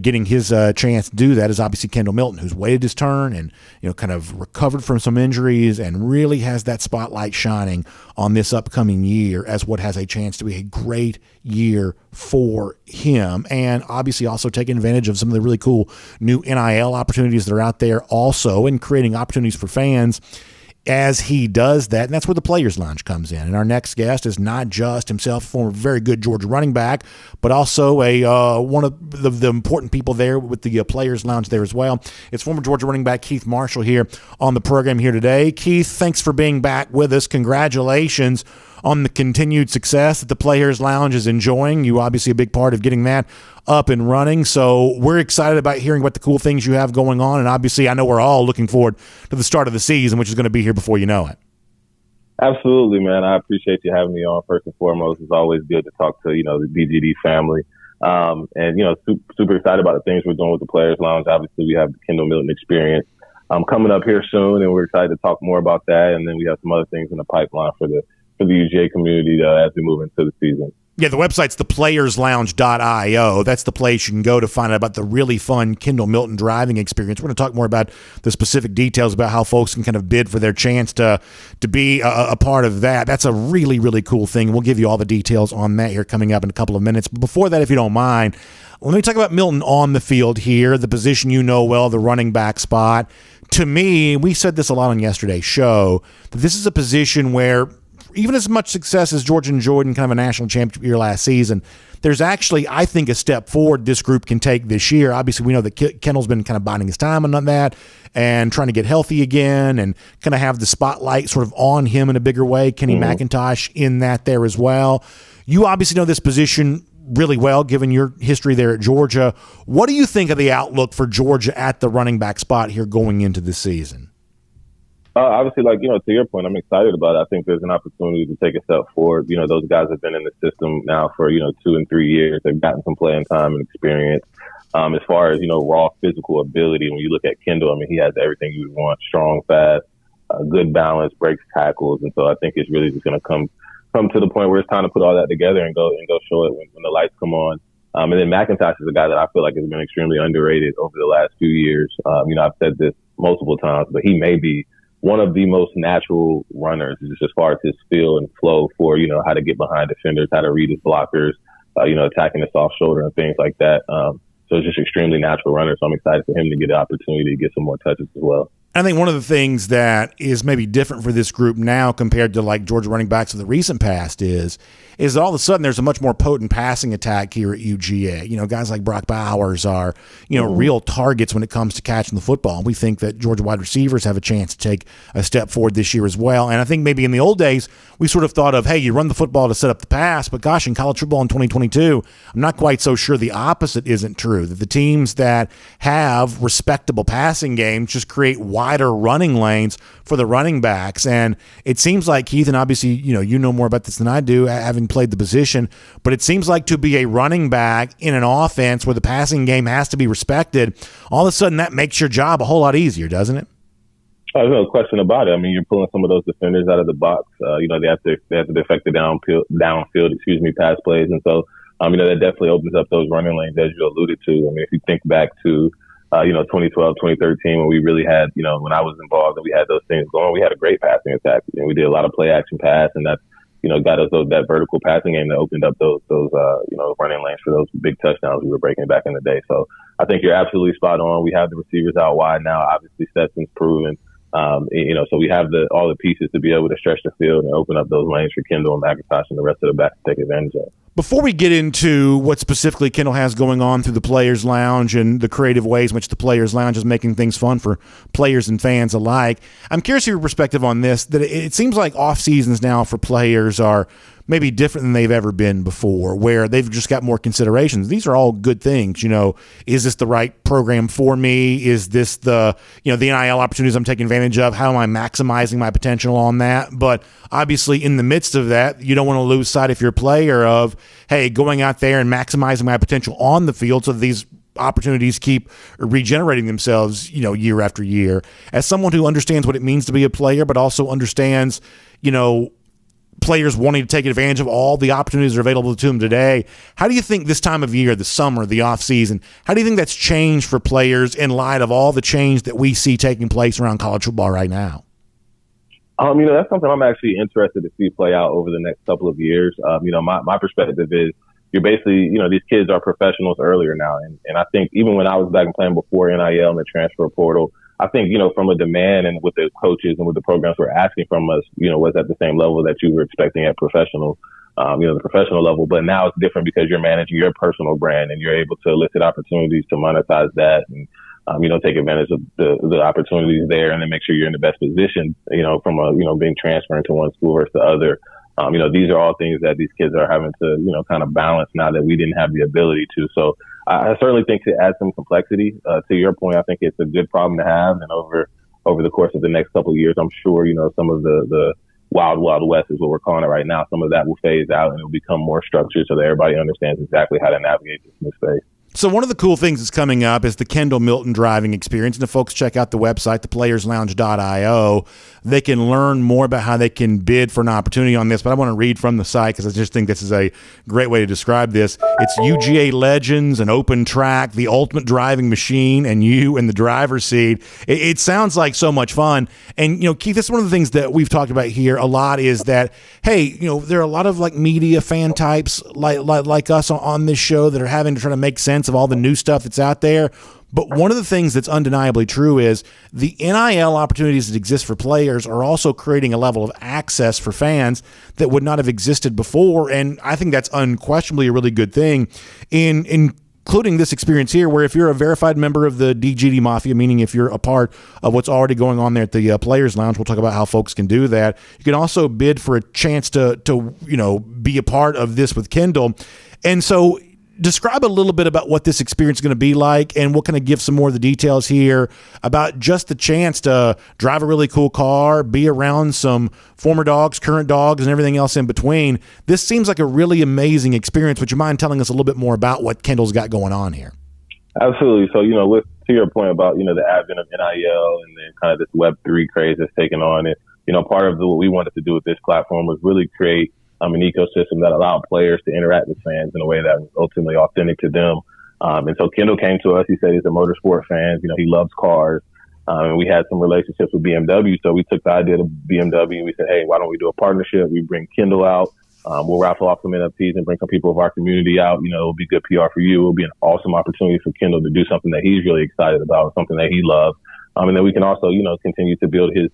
getting his chance to do that is obviously Kendall Milton, who's waited his turn and kind of recovered from some injuries and really has that spotlight shining on this upcoming year as what has a chance to be a great year for him, and obviously also taking advantage of some of the really cool new NIL opportunities that are out there also, and creating opportunities for fans as he does that. And that's where the Players Lounge comes in. And our next guest is not just himself, a former very good Georgia running back, but also one of the important people there with the Players Lounge there as well. It's former Georgia running back Keith Marshall here on the program here today. Keith, thanks for being back with us. Congratulations on the continued success that the Players Lounge is enjoying. You obviously a big part of getting that up and running. So we're excited about hearing what the cool things you have going on. And obviously I know we're all looking forward to the start of the season, which is going to be here before you know it. Absolutely, man. I appreciate you having me on. First and foremost, it's always good to talk to, the BGD family. And, super excited about the things we're doing with the Players Lounge. Obviously we have the Kendall Milton experience coming up here soon, and we're excited to talk more about that. And then we have some other things in the pipeline for the UGA community as we move into the season. Yeah, the website's theplayerslounge.io. That's the place you can go to find out about the really fun Kendall Milton driving experience. We're going to talk more about the specific details about how folks can kind of bid for their chance to be a part of that. That's a really, really cool thing. We'll give you all the details on that here coming up in a couple of minutes. But before that, if you don't mind, let me talk about Milton on the field here, the position you know well, the running back spot. To me, we said this a lot on yesterday's show, that this is a position where even as much success as Georgia enjoyed in kind of a national championship year last season, there's actually, I think, a step forward this group can take this year. Obviously, we know that Kendall's been kind of biding his time on that and trying to get healthy again and kind of have the spotlight sort of on him in a bigger way. Kenny McIntosh in that there as well. You obviously know this position really well, given your history there at Georgia. What do you think of the outlook for Georgia at the running back spot here going into the season? Obviously, to your point, I'm excited about it. I think there's an opportunity to take a step forward. Those guys have been in the system now for, 2 and 3 years. They've gotten some playing time and experience. As far as, raw physical ability, when you look at Kendall, he has everything you would want: strong, fast, good balance, breaks tackles. And so I think it's really just going to come to the point where it's time to put all that together and go show it when the lights come on. And then McIntosh is a guy that I feel like has been extremely underrated over the last few years. I've said this multiple times, but he may be one of the most natural runners, just as far as his feel and flow for, how to get behind defenders, how to read his blockers, attacking the soft shoulder and things like that. So it's just extremely natural runner. So I'm excited for him to get the opportunity to get some more touches as well. I think one of the things that is maybe different for this group now compared to like Georgia running backs of the recent past is all of a sudden there's a much more potent passing attack here at UGA. Guys like Brock Bowers are, real targets when it comes to catching the football. And we think that Georgia wide receivers have a chance to take a step forward this year as well. And I think maybe in the old days, we sort of thought of, hey, you run the football to set up the pass. But gosh, in college football in 2022, I'm not quite so sure the opposite isn't true, that the teams that have respectable passing games just create wider running lanes for the running backs. And it seems like, Keith, and obviously, you know more about this than I do, having played the position, but it seems like to be a running back in an offense where the passing game has to be respected, all of a sudden that makes your job a whole lot easier, doesn't it? There's no question about it. You're pulling some of those defenders out of the box. They have to defect the downfield, pass plays. And so, that definitely opens up those running lanes, as you alluded to. If you think back to 2012, 2013, when we really had, when I was involved and we had those things going, we had a great passing attack. We did a lot of play action pass, and that's got us that vertical passing game that opened up those running lanes for those big touchdowns we were breaking back in the day. So I think you're absolutely spot on. We have the receivers out wide now. Obviously, Stetson's proven. So we have all the pieces to be able to stretch the field and open up those lanes for Kendall and McIntosh and the rest of the back to take advantage of. Before we get into what specifically Kendall has going on through the Players Lounge and the creative ways in which the Players Lounge is making things fun for players and fans alike, I'm curious your perspective on this, that it seems like off seasons now for players are maybe different than they've ever been before, where they've just got more considerations. These are all good things. Is this the right program for me? Is this the NIL opportunities I'm taking advantage of? How am I maximizing my potential on that? But obviously in the midst of that, you don't want to lose sight if you're a player of, hey, going out there and maximizing my potential on the field so that these opportunities keep regenerating themselves, year after year. As someone who understands what it means to be a player, but also understands, players wanting to take advantage of all the opportunities that are available to them today. How do you think this time of year, the summer, the off season, how do you think that's changed for players in light of all the change that we see taking place around college football right now? That's something I'm actually interested to see play out over the next couple of years. My perspective is you're basically, these kids are professionals earlier now. And I think even when I was back and playing before NIL and the transfer portal, I think, from a demand and with the coaches and with the programs were asking from us, was at the same level that you were expecting at professional, the professional level. But now it's different because you're managing your personal brand and you're able to elicit opportunities to monetize that and, take advantage of the opportunities there and then make sure you're in the best position, from being transferring to one school versus the other. These are all things that these kids are having to, kind of balance now that we didn't have the ability to. So I certainly think to add some complexity to your point, I think it's a good problem to have. And over the course of the next couple of years, I'm sure, some of the wild west is what we're calling it right now. Some of that will phase out and it will become more structured so that everybody understands exactly how to navigate this new space. So one of the cool things that's coming up is the Kendall Milton driving experience. And if folks check out the website, theplayerslounge.io, they can learn more about how they can bid for an opportunity on this. But I want to read from the site because I just think this is a great way to describe this. It's UGA Legends, an open track, the ultimate driving machine, and you in the driver's seat. It sounds like so much fun. And, Keith, this is one of the things that we've talked about here a lot is that, hey, there are a lot of media fan types like us on this show that are having to try to make sense of all the new stuff that's out there. But one of the things that's undeniably true is the NIL opportunities that exist for players are also creating a level of access for fans that would not have existed before. And I think that's unquestionably a really good thing including this experience here, where if you're a verified member of the DGD Mafia, meaning if you're a part of what's already going on there at the Players Lounge, we'll talk about how folks can do that. You can also bid for a chance to be a part of this with Kendall. And so describe a little bit about what this experience is going to be like, and we'll kind of give some more of the details here about just the chance to drive a really cool car, be around some former dogs, current dogs, and everything else in between. This seems like a really amazing experience. Would you mind telling us a little bit more about what Kendall's got going on here? Absolutely. So, to your point about, the advent of NIL and then kind of this Web3 craze that's taken on it, part of what we wanted to do with this platform was really create an ecosystem that allowed players to interact with fans in a way that was ultimately authentic to them. And so Kendall came to us. He said he's a motorsport fan. He loves cars. And we had some relationships with BMW. So we took the idea of BMW and we said, hey, why don't we do a partnership? We bring Kendall out. We'll raffle off some NFTs and bring some people of our community out. It'll be good PR for you. It'll be an awesome opportunity for Kendall to do something that he's really excited about, something that he loves. And then we can also, continue to build his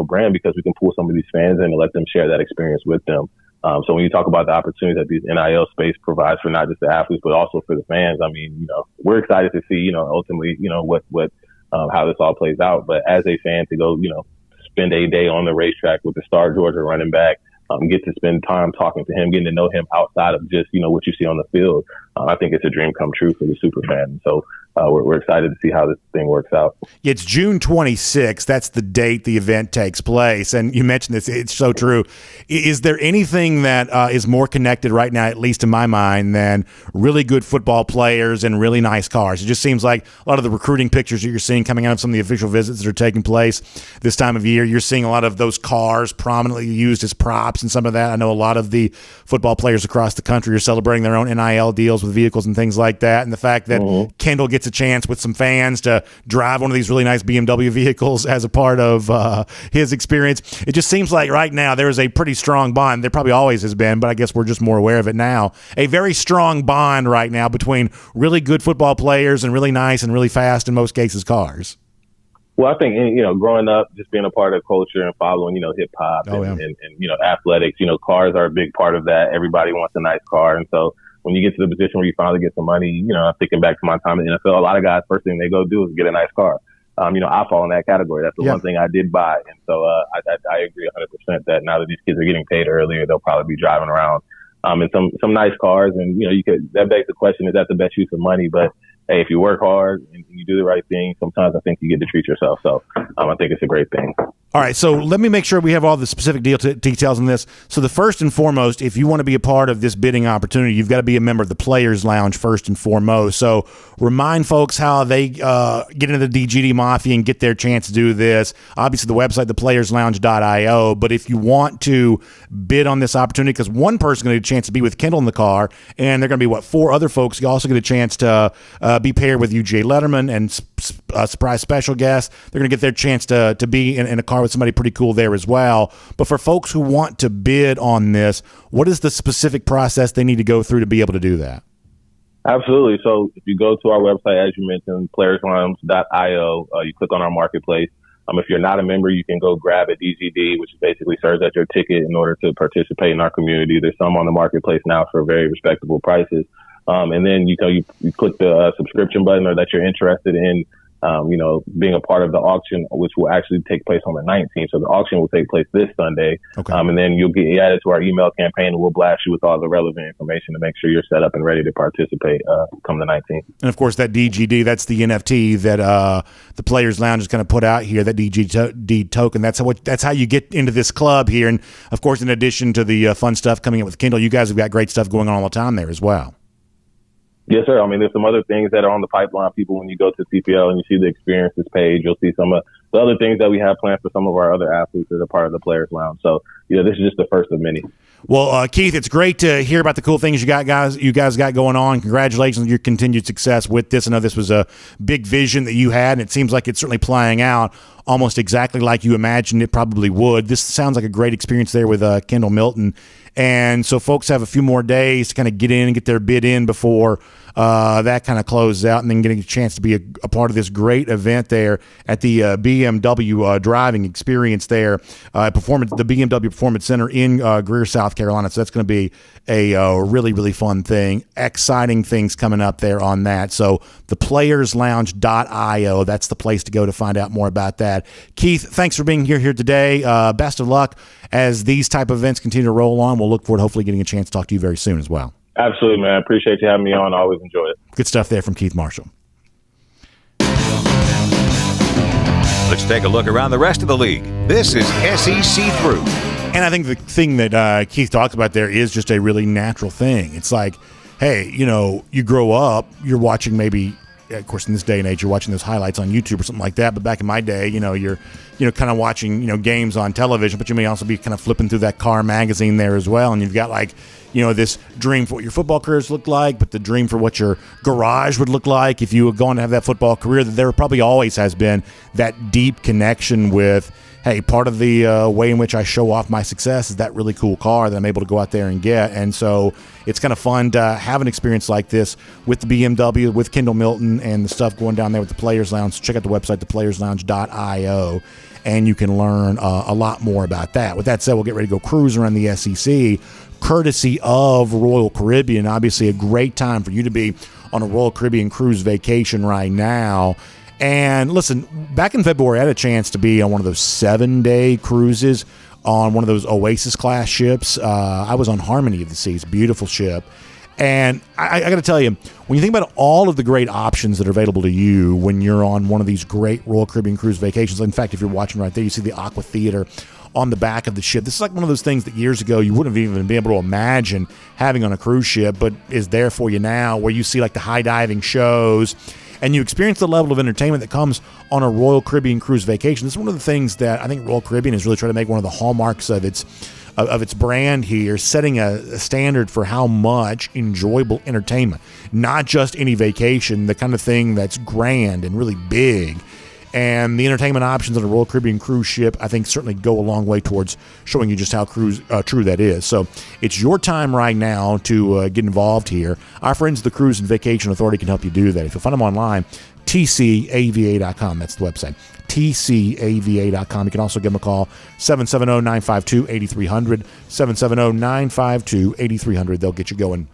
brand because we can pull some of these fans in and let them share that experience with them. So when you talk about the opportunity that these NIL space provides for not just the athletes, but also for the fans, we're excited to see, ultimately, how this all plays out. But as a fan to go, spend a day on the racetrack with the star Georgia running back, get to spend time talking to him, getting to know him outside of just, what you see on the field. I think it's a dream come true for the super fan. So we're excited to see how this thing works out. It's June 26th. That's the date the event takes place. And you mentioned this. It's so true. Is there anything that is more connected right now, at least in my mind, than really good football players and really nice cars? It just seems like a lot of the recruiting pictures that you're seeing coming out of some of the official visits that are taking place this time of year, you're seeing a lot of those cars prominently used as props and some of that. I know a lot of the football players across the country are celebrating their own NIL deals with vehicles and things like that. And the fact that Kendall gets gets a chance with some fans to drive one of these really nice BMW vehicles as a part of his experience. It just seems like right now there is a pretty strong bond. There probably always has been, but I guess we're just more aware of it now. A very strong bond right now between really good football players and really nice and really fast, in most cases, cars. Well, I think, growing up, just being a part of culture and following, hip hop and athletics, cars are a big part of that. Everybody wants a nice car. And so when you get to the position where you finally get some money, I'm thinking back to my time in the NFL, a lot of guys, first thing they go do is get a nice car. I fall in that category. That's the one thing I did buy. And so I agree 100% that now that these kids are getting paid earlier, they'll probably be driving around in some nice cars. And, that begs the question, is that the best use of money? But hey, if you work hard and you do the right thing, sometimes I think you get to treat yourself. So I think it's a great thing. All right, so let me make sure we have all the specific details on this. So the first and foremost, if you want to be a part of this bidding opportunity, you've got to be a member of the Players Lounge first and foremost. So remind folks how they get into the DGD Mafia and get their chance to do this. Obviously, the website, theplayerslounge.io. But if you want to bid on this opportunity, because one person's going to get a chance to be with Kendall in the car, and they're going to be, 4 other folks. You also get a chance to be paired with UJ Letterman and surprise special guests. They're going to get their chance to be in a car with somebody pretty cool there as well. But for folks who want to bid on this, what is the specific process they need to go through to be able to do that? Absolutely. So if you go to our website, as you mentioned, playerslounge.io, you click on our marketplace. If you're not a member, you can go grab a DGD, which basically serves as your ticket in order to participate in our community. There's some on the marketplace now for very respectable prices. And then, you click the subscription button, or that you're interested in, being a part of the auction, which will actually take place on the 19th. So the auction will take place this Sunday. Okay. And then you'll get added to our email campaign, and we'll blast you with all the relevant information to make sure you're set up and ready to participate come the 19th. And of course, that DGD, that's the NFT that the Players Lounge is going to put out here, that DGD token. That's how you get into this club here. And of course, in addition to the fun stuff coming up with Kendall, you guys have got great stuff going on all the time there as well. Yes, sir. There's some other things that are on the pipeline. People, when you go to CPL and you see the experiences page, you'll see some of the other things that we have planned for some of our other athletes as a part of the Players Lounge. So, this is just the first of many. Well, Keith, it's great to hear about the cool things you guys got going on. Congratulations on your continued success with this. I know this was a big vision that you had, and it seems like it's certainly playing out almost exactly like you imagined it probably would. This sounds like a great experience there with Kendall Milton. And so folks have a few more days to kind of get in and get their bid in before that kind of closes out, and then getting a chance to be a part of this great event there at the BMW driving experience there, the BMW Performance Center in Greer, South Carolina. So that's going to be a really, really fun thing. Exciting things coming up there on that. So theplayerslounge.io, that's the place to go to find out more about that. Keith, thanks for being here today. Best of luck as these type of events continue to roll on. We'll look forward to hopefully getting a chance to talk to you very soon as well. Absolutely, man. Appreciate you having me on. I always enjoy it. Good stuff there from Keith Marshall. Let's take a look around the rest of the league. This is SEC Through. And I think the thing that Keith talks about there is just a really natural thing. It's like, hey, you grow up, you're watching maybe, of course, in this day and age, you're watching those highlights on YouTube or something like that. But back in my day, you're kind of watching, games on television, but you may also be kind of flipping through that car magazine there as well. And you've got this dream for what your football careers look like, but the dream for what your garage would look like if you were going to have that football career. That there probably always has been that deep connection with, hey, part of the way in which I show off my success is that really cool car that I'm able to go out there and get. And so it's kind of fun to have an experience like this with the BMW, with Kendall Milton, and the stuff going down there with the Players Lounge. So check out the website, theplayerslounge.io, and you can learn a lot more about that. With that said, we'll get ready to go cruise around the SEC, courtesy of Royal Caribbean. Obviously, a great time for you to be on a Royal Caribbean cruise vacation right now. And listen, back in February, I had a chance to be on one of those 7-day cruises on one of those Oasis class ships. I was on Harmony of the Seas, beautiful ship. And I got to tell you, when you think about all of the great options that are available to you when you're on one of these great Royal Caribbean cruise vacations, in fact, if you're watching right there, you see the Aqua Theater on the back of the ship. This is like one of those things that years ago you wouldn't have even been able to imagine having on a cruise ship, but is there for you now, where you see like the high diving shows and you experience the level of entertainment that comes on a Royal Caribbean cruise vacation. This is one of the things that I think Royal Caribbean is really trying to make one of the hallmarks of its of its brand here, setting a standard for how much enjoyable entertainment, not just any vacation, the kind of thing that's grand and really big. And the entertainment options on a Royal Caribbean cruise ship, I think, certainly go a long way towards showing you just how true that is. So it's your time right now to get involved here. Our friends at the Cruise and Vacation Authority can help you do that. If you find them online, tcava.com. That's the website, tcava.com. You can also give them a call, 770-952-8300, 770-952-8300. They'll get you going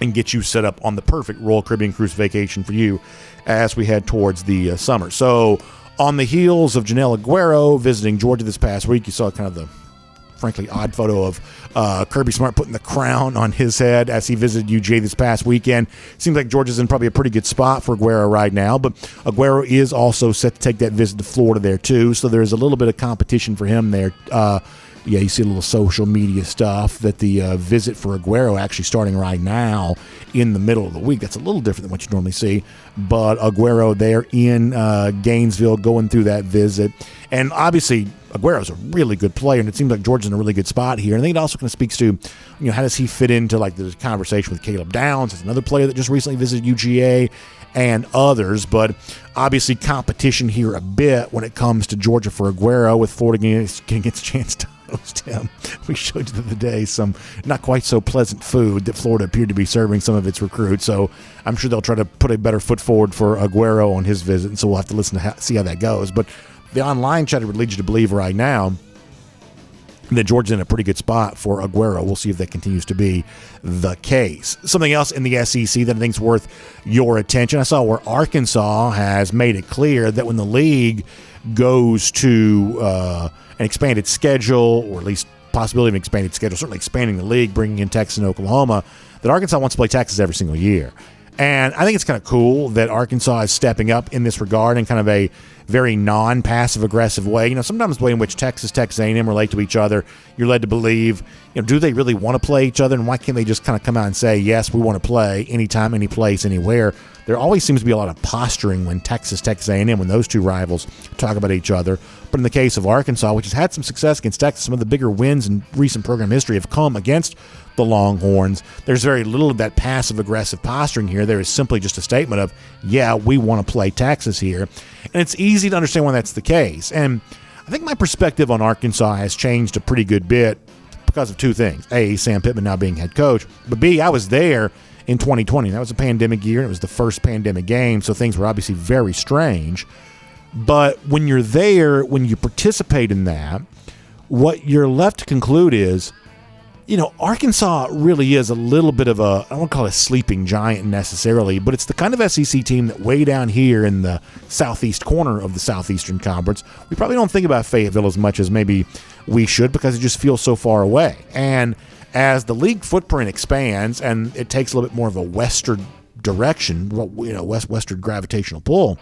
and get you set up on the perfect Royal Caribbean cruise vacation for you as we head towards the summer. So on the heels of Janelle Aguero visiting Georgia this past week, you saw kind of the frankly odd photo of Kirby Smart putting the crown on his head as he visited UGA this past weekend. Seems like Georgia's in probably a pretty good spot for Aguero right now, but Aguero is also set to take that visit to Florida there too, so there's a little bit of competition for him there. Yeah, you see a little social media stuff that the visit for Aguero actually starting right now in the middle of the week. That's a little different than what you normally see. But Aguero there in Gainesville going through that visit. And obviously, Aguero's a really good player, and it seems like Georgia's in a really good spot here. And I think it also kind of speaks to, how does he fit into like the conversation with Caleb Downs? It's another player that just recently visited UGA and others. But obviously competition here a bit when it comes to Georgia for Aguero, with Florida getting its chance to host him. We showed you the other day some not quite so pleasant food that Florida appeared to be serving some of its recruits. So I'm sure they'll try to put a better foot forward for Aguero on his visit, and so we'll have to listen to see how that goes. But the online chatter would lead you to believe right now that Georgia's in a pretty good spot for Aguero. We'll see if that continues to be the case. Something else in the SEC that I think is worth your attention. I saw where Arkansas has made it clear that when the league goes to an expanded schedule, or at least possibility of an expanded schedule, certainly expanding the league, bringing in Texas and Oklahoma, that Arkansas wants to play Texas every single year. And I think it's kind of cool that Arkansas is stepping up in this regard in kind of a very non-passive aggressive way. Sometimes the way in which Texas A&M relate to each other, you're led to believe, do they really want to play each other, and why can't they just kind of come out and say, yes, we want to play anytime, any place, anywhere? There always seems to be a lot of posturing when Texas A&M, when those two rivals talk about each other. But in the case of Arkansas, which has had some success against Texas, some of the bigger wins in recent program history have come against the Longhorns. There's very little of that passive-aggressive posturing here. There is simply just a statement of, yeah, we want to play Texas here. And it's easy to understand why that's the case. And I think my perspective on Arkansas has changed a pretty good bit because of two things. A, Sam Pittman now being head coach. But B, I was there in 2020. That was a pandemic year, and it was the first pandemic game, so things were obviously very strange. But when you're there, when you participate in that, what you're left to conclude is, Arkansas really is a little bit of I don't want to call it a sleeping giant necessarily, but it's the kind of SEC team that way down here in the southeast corner of the Southeastern Conference, we probably don't think about Fayetteville as much as maybe we should, because it just feels so far away. And as the league footprint expands and it takes a little bit more of a western direction, westward gravitational pull,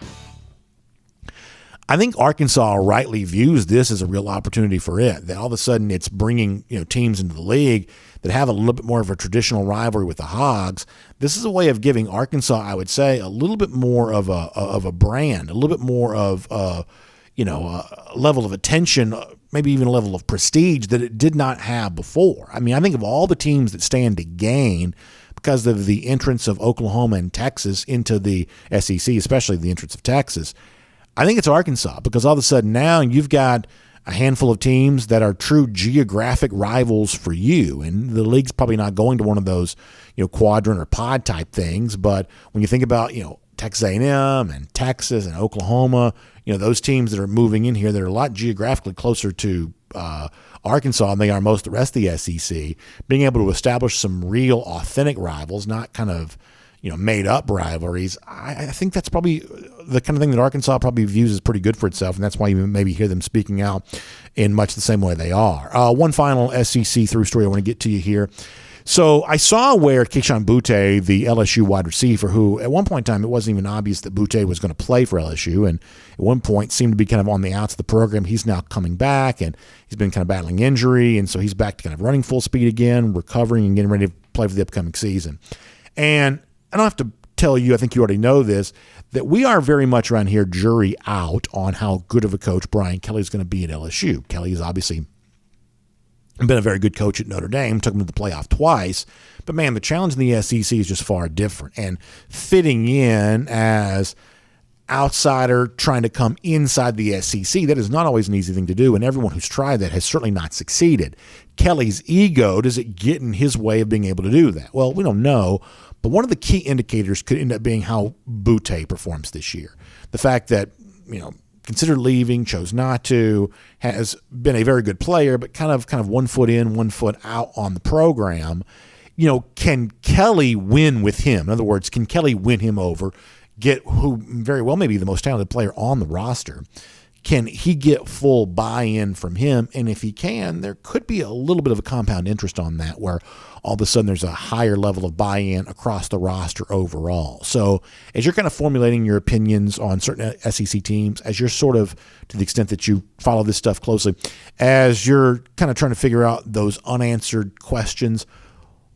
I think Arkansas rightly views this as a real opportunity for it. That all of a sudden it's bringing teams into the league that have a little bit more of a traditional rivalry with the Hogs. This is a way of giving Arkansas, I would say, a little bit more of a brand, a little bit more of a level of attention, maybe even a level of prestige that it did not have before. I mean, I think of all the teams that stand to gain because of the entrance of Oklahoma and Texas into the SEC, especially the entrance of Texas, I think it's Arkansas, because all of a sudden now you've got a handful of teams that are true geographic rivals for you, and the league's probably not going to one of those, quadrant or pod type things. But when you think about, Texas A&M and Texas and Oklahoma, those teams that are moving in here that are a lot geographically closer to Arkansas than they are most of the rest of the SEC, being able to establish some real authentic rivals, not kind of made up rivalries. I think that's probably the kind of thing that Arkansas probably views as pretty good for itself, and that's why you maybe hear them speaking out in much the same way they are. One final SEC through story I want to get to you here. So I saw where Keyshawn Butte, the LSU wide receiver, who at one point in time it wasn't even obvious that Butte was going to play for LSU, and at one point seemed to be kind of on the outs of the program. He's now coming back, and he's been kind of battling injury, and so he's back to kind of running full speed again, recovering and getting ready to play for the upcoming season. And I don't have to tell you, I think you already know this, that we are very much around here jury out on how good of a coach Brian Kelly is going to be at LSU. Kelly is obviously been a very good coach at Notre Dame, took him to the playoff twice. But, man, the challenge in the SEC is just far different. And fitting in as outsider trying to come inside the SEC, that is not always an easy thing to do. And everyone who's tried that has certainly not succeeded. Kelly's ego, does it get in his way of being able to do that? Well, we don't know. But one of the key indicators could end up being how Butte performs this year. The fact that, considered leaving, chose not to, has been a very good player, but kind of 1 foot in, 1 foot out on the program. Can Kelly win with him? In other words, can Kelly win him over, get who very well may be the most talented player on the roster? Can he get full buy-in from him? And if he can, there could be a little bit of a compound interest on that, where all of a sudden there's a higher level of buy-in across the roster overall. So as you're kind of formulating your opinions on certain SEC teams, as you're sort of, to the extent that you follow this stuff closely, as you're kind of trying to figure out those unanswered questions,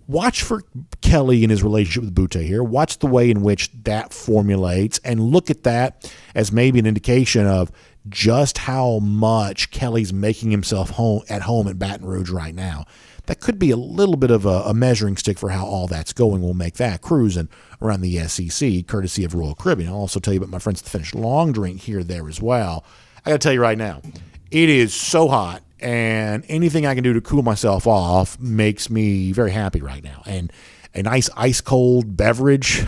watch for Kelly and his relationship with Butte here. Watch the way in which that formulates and look at that as maybe an indication of just how much Kelly's making himself at home at Baton Rouge right now. That could be a little bit of a measuring stick for how all that's going. We'll make that cruising around the SEC, courtesy of Royal Caribbean. I'll also tell you about my friends at the Finished Long Drink here there as well. I got to tell you right now, it is so hot, and anything I can do to cool myself off makes me very happy right now. And a nice ice-cold beverage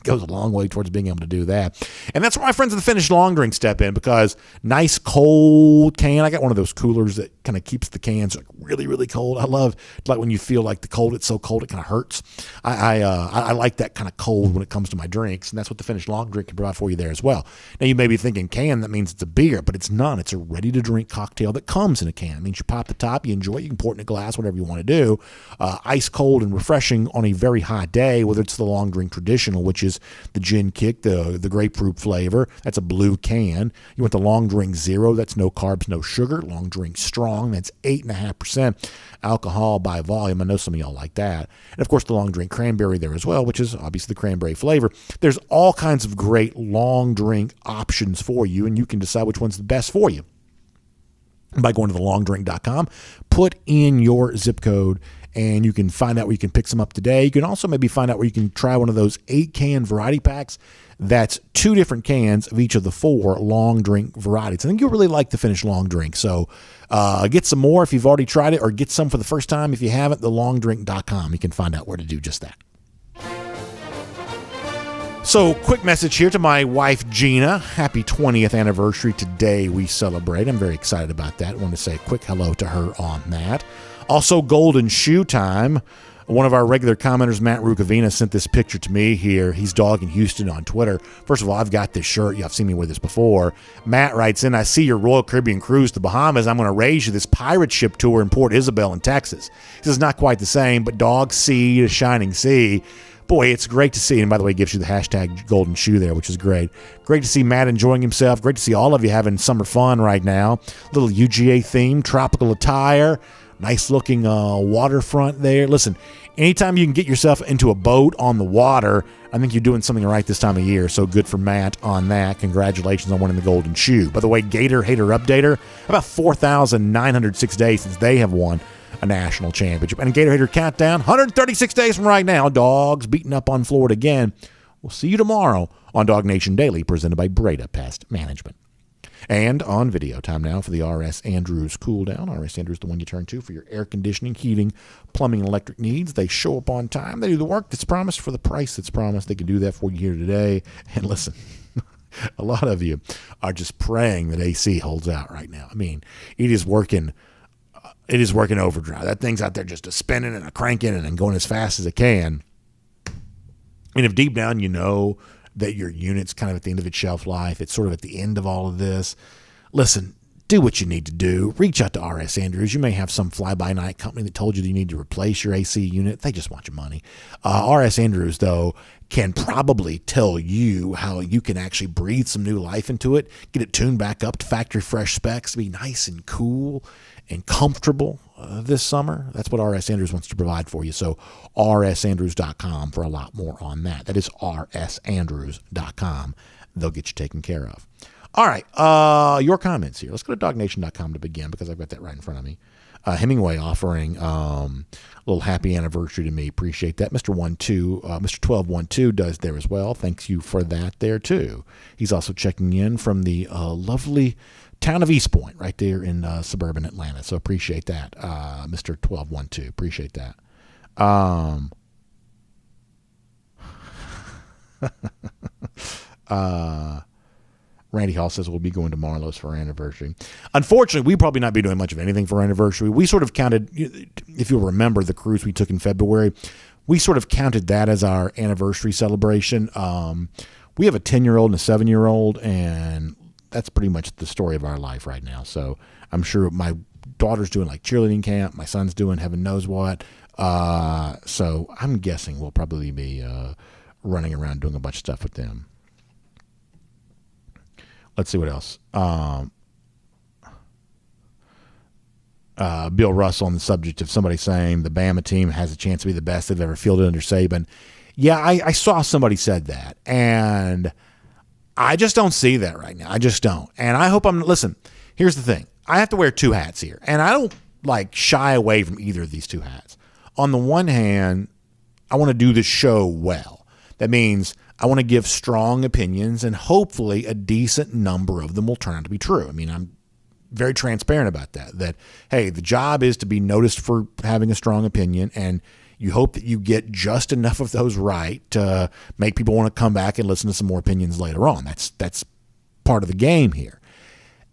goes a long way towards being able to do that. And that's where my friends at the Finished Long Drink step in, because nice cold can. I got one of those coolers that kind of keeps the cans really, really cold. I love like when you feel like it's so cold it kind of hurts. I like that kind of cold when it comes to my drinks, and that's what the Finished Long Drink can provide for you there as well. Now you may be thinking can, that means it's a beer, but it's not. It's a ready-to-drink cocktail that comes in a can. It means you pop the top, you enjoy it, you can pour it in a glass, whatever you want to do. Ice cold and refreshing on a very hot day, whether it's the Long Drink Traditional, which is the gin kick, the grapefruit flavor. That's a blue can. You want the Long Drink Zero. That's no carbs, no sugar. Long Drink Strong. That's 8.5% alcohol by volume. I know some of y'all like that. And, of course, the Long Drink Cranberry there as well, which is obviously the cranberry flavor. There's all kinds of great long drink options for you, and you can decide which one's the best for you by going to thelongdrink.com. Put in your zip code, and you can find out where you can pick some up today. You can also maybe find out where you can try one of those 8-can variety packs. That's 2 different cans of each of the 4 long drink varieties. I think you'll really like the Finished Long Drink. So get some more if you've already tried it, or get some for the first time if you haven't. Thelongdrink.com. You can find out where to do just that. So, quick message here to my wife, Gina. Happy 20th anniversary today we celebrate. I'm very excited about that. I want to say a quick hello to her on that. Also, golden shoe time. One of our regular commenters, Matt Rukavina, sent this picture to me here. He's dogging Houston on Twitter. First of all, I've got this shirt. Y'all have seen me wear this before. Matt writes in, I see your Royal Caribbean cruise to the Bahamas. I'm going to raise you this pirate ship tour in Port Isabel in Texas. This is not quite the same, but dog sea to shining sea. Boy, it's great to see. And by the way, it gives you the hashtag golden shoe there, which is great. Great to see Matt enjoying himself. Great to see all of you having summer fun right now. Little UGA theme, tropical attire. Nice looking waterfront there. Listen, anytime you can get yourself into a boat on the water, I think you're doing something right this time of year. So good for Matt on that. Congratulations on winning the golden shoe. By the way, Gator Hater Updater, about 4,906 days since they have won a national championship. And a Gator Hater countdown, 136 days from right now. Dogs beating up on Florida again. We'll see you tomorrow on DawgNation Daily, presented by Breda Pest Management. And on video, time now for the R.S. Andrews Cool Down. R.S. Andrews, the one you turn to for your air conditioning, heating, plumbing, and electric needs. They show up on time. They do the work that's promised for the price that's promised. They can do that for you here today. And listen, a lot of you are just praying that AC holds out right now. I mean, it is working overdrive. That thing's out there just a spinning and a cranking and going as fast as it can. And if deep down you know that your unit's kind of at the end of its shelf life, it's sort of at the end of all of this, listen, do what you need to do. Reach out to R.S. Andrews. You may have some fly-by-night company that told you that you need to replace your AC unit. They just want your money. R.S. Andrews, though, can probably tell you how you can actually breathe some new life into it, get it tuned back up to factory fresh specs, be nice and cool and comfortable this summer. That's what R.S. Andrews wants to provide for you. So rsandrews.com for a lot more on that. That is rsandrews.com. They'll get you taken care of. All right, your comments here. Let's go to DawgNation.com to begin, because I've got that right in front of me. Hemingway offering a little happy anniversary to me. Appreciate that. Mr. 1212 does there as well. Thanks you for that there too. He's also checking in from the lovely town of East Point right there in suburban Atlanta. So appreciate that, Mr. 1212. Appreciate that. Randy Hall says we'll be going to Marlowe's for our anniversary. Unfortunately, we probably not be doing much of anything for our anniversary. We sort of counted, if you'll remember the cruise we took in February, we sort of counted that as our anniversary celebration. We have a 10-year-old and a 7-year-old, and that's pretty much the story of our life right now. So I'm sure my daughter's doing like cheerleading camp. My son's doing heaven knows what. So I'm guessing we'll probably be running around doing a bunch of stuff with them. Let's see what else. Bill Russell on the subject of somebody saying the Bama team has a chance to be the best they've ever fielded under Saban. Yeah, I saw somebody said that, and I just don't see that right now. I just don't. And I hope listen, here's the thing. I have to wear two hats here, and I don't like shy away from either of these two hats. On the one hand, I want to do this show well. That means I want to give strong opinions, and hopefully a decent number of them will turn out to be true. I mean, I'm very transparent about that, hey, the job is to be noticed for having a strong opinion, and you hope that you get just enough of those right to make people want to come back and listen to some more opinions later on. That's part of the game here.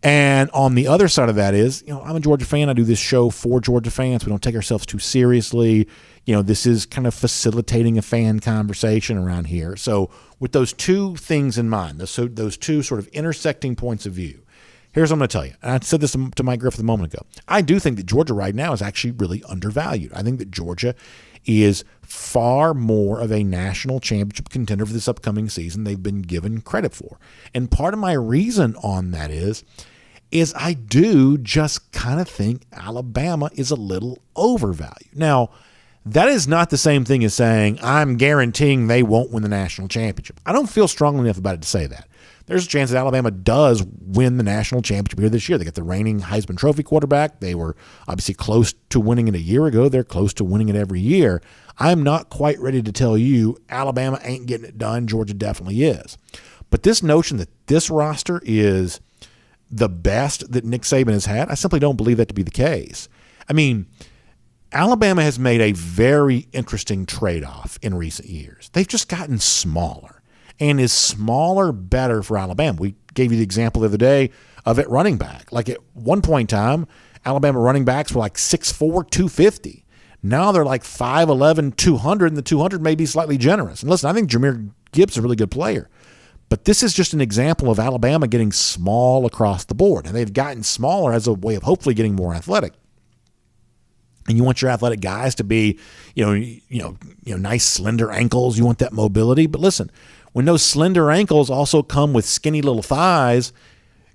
And on the other side of that is, I'm a Georgia fan. I do this show for Georgia fans. We don't take ourselves too seriously. This is kind of facilitating a fan conversation around here. So with those two things in mind, those two sort of intersecting points of view, here's what I'm going to tell you. And I said this to Mike Griffith a moment ago. I do think that Georgia right now is actually really undervalued. I think that Georgia is far more of a national championship contender for this upcoming season they've been given credit for. And part of my reason on that is I do just kind of think Alabama is a little overvalued. Now, that is not the same thing as saying I'm guaranteeing they won't win the national championship. I don't feel strongly enough about it to say that. There's a chance that Alabama does win the national championship here this year. They got the reigning Heisman Trophy quarterback. They were obviously close to winning it a year ago. They're close to winning it every year. I'm not quite ready to tell you Alabama ain't getting it done. Georgia definitely is. But this notion that this roster is the best that Nick Saban has had, I simply don't believe that to be the case. I mean, Alabama has made a very interesting trade-off in recent years. They've just gotten smaller. And is smaller better for Alabama? We gave you the example the other day of at running back. Like at one point in time, Alabama running backs were like 6'4", 250. Now they're like 5'11", 200, and the 200 may be slightly generous. And listen, I think Jahmyr Gibbs is a really good player. But this is just an example of Alabama getting small across the board. And they've gotten smaller as a way of hopefully getting more athletic. And you want your athletic guys to be, nice slender ankles. You want that mobility. But listen, when those slender ankles also come with skinny little thighs,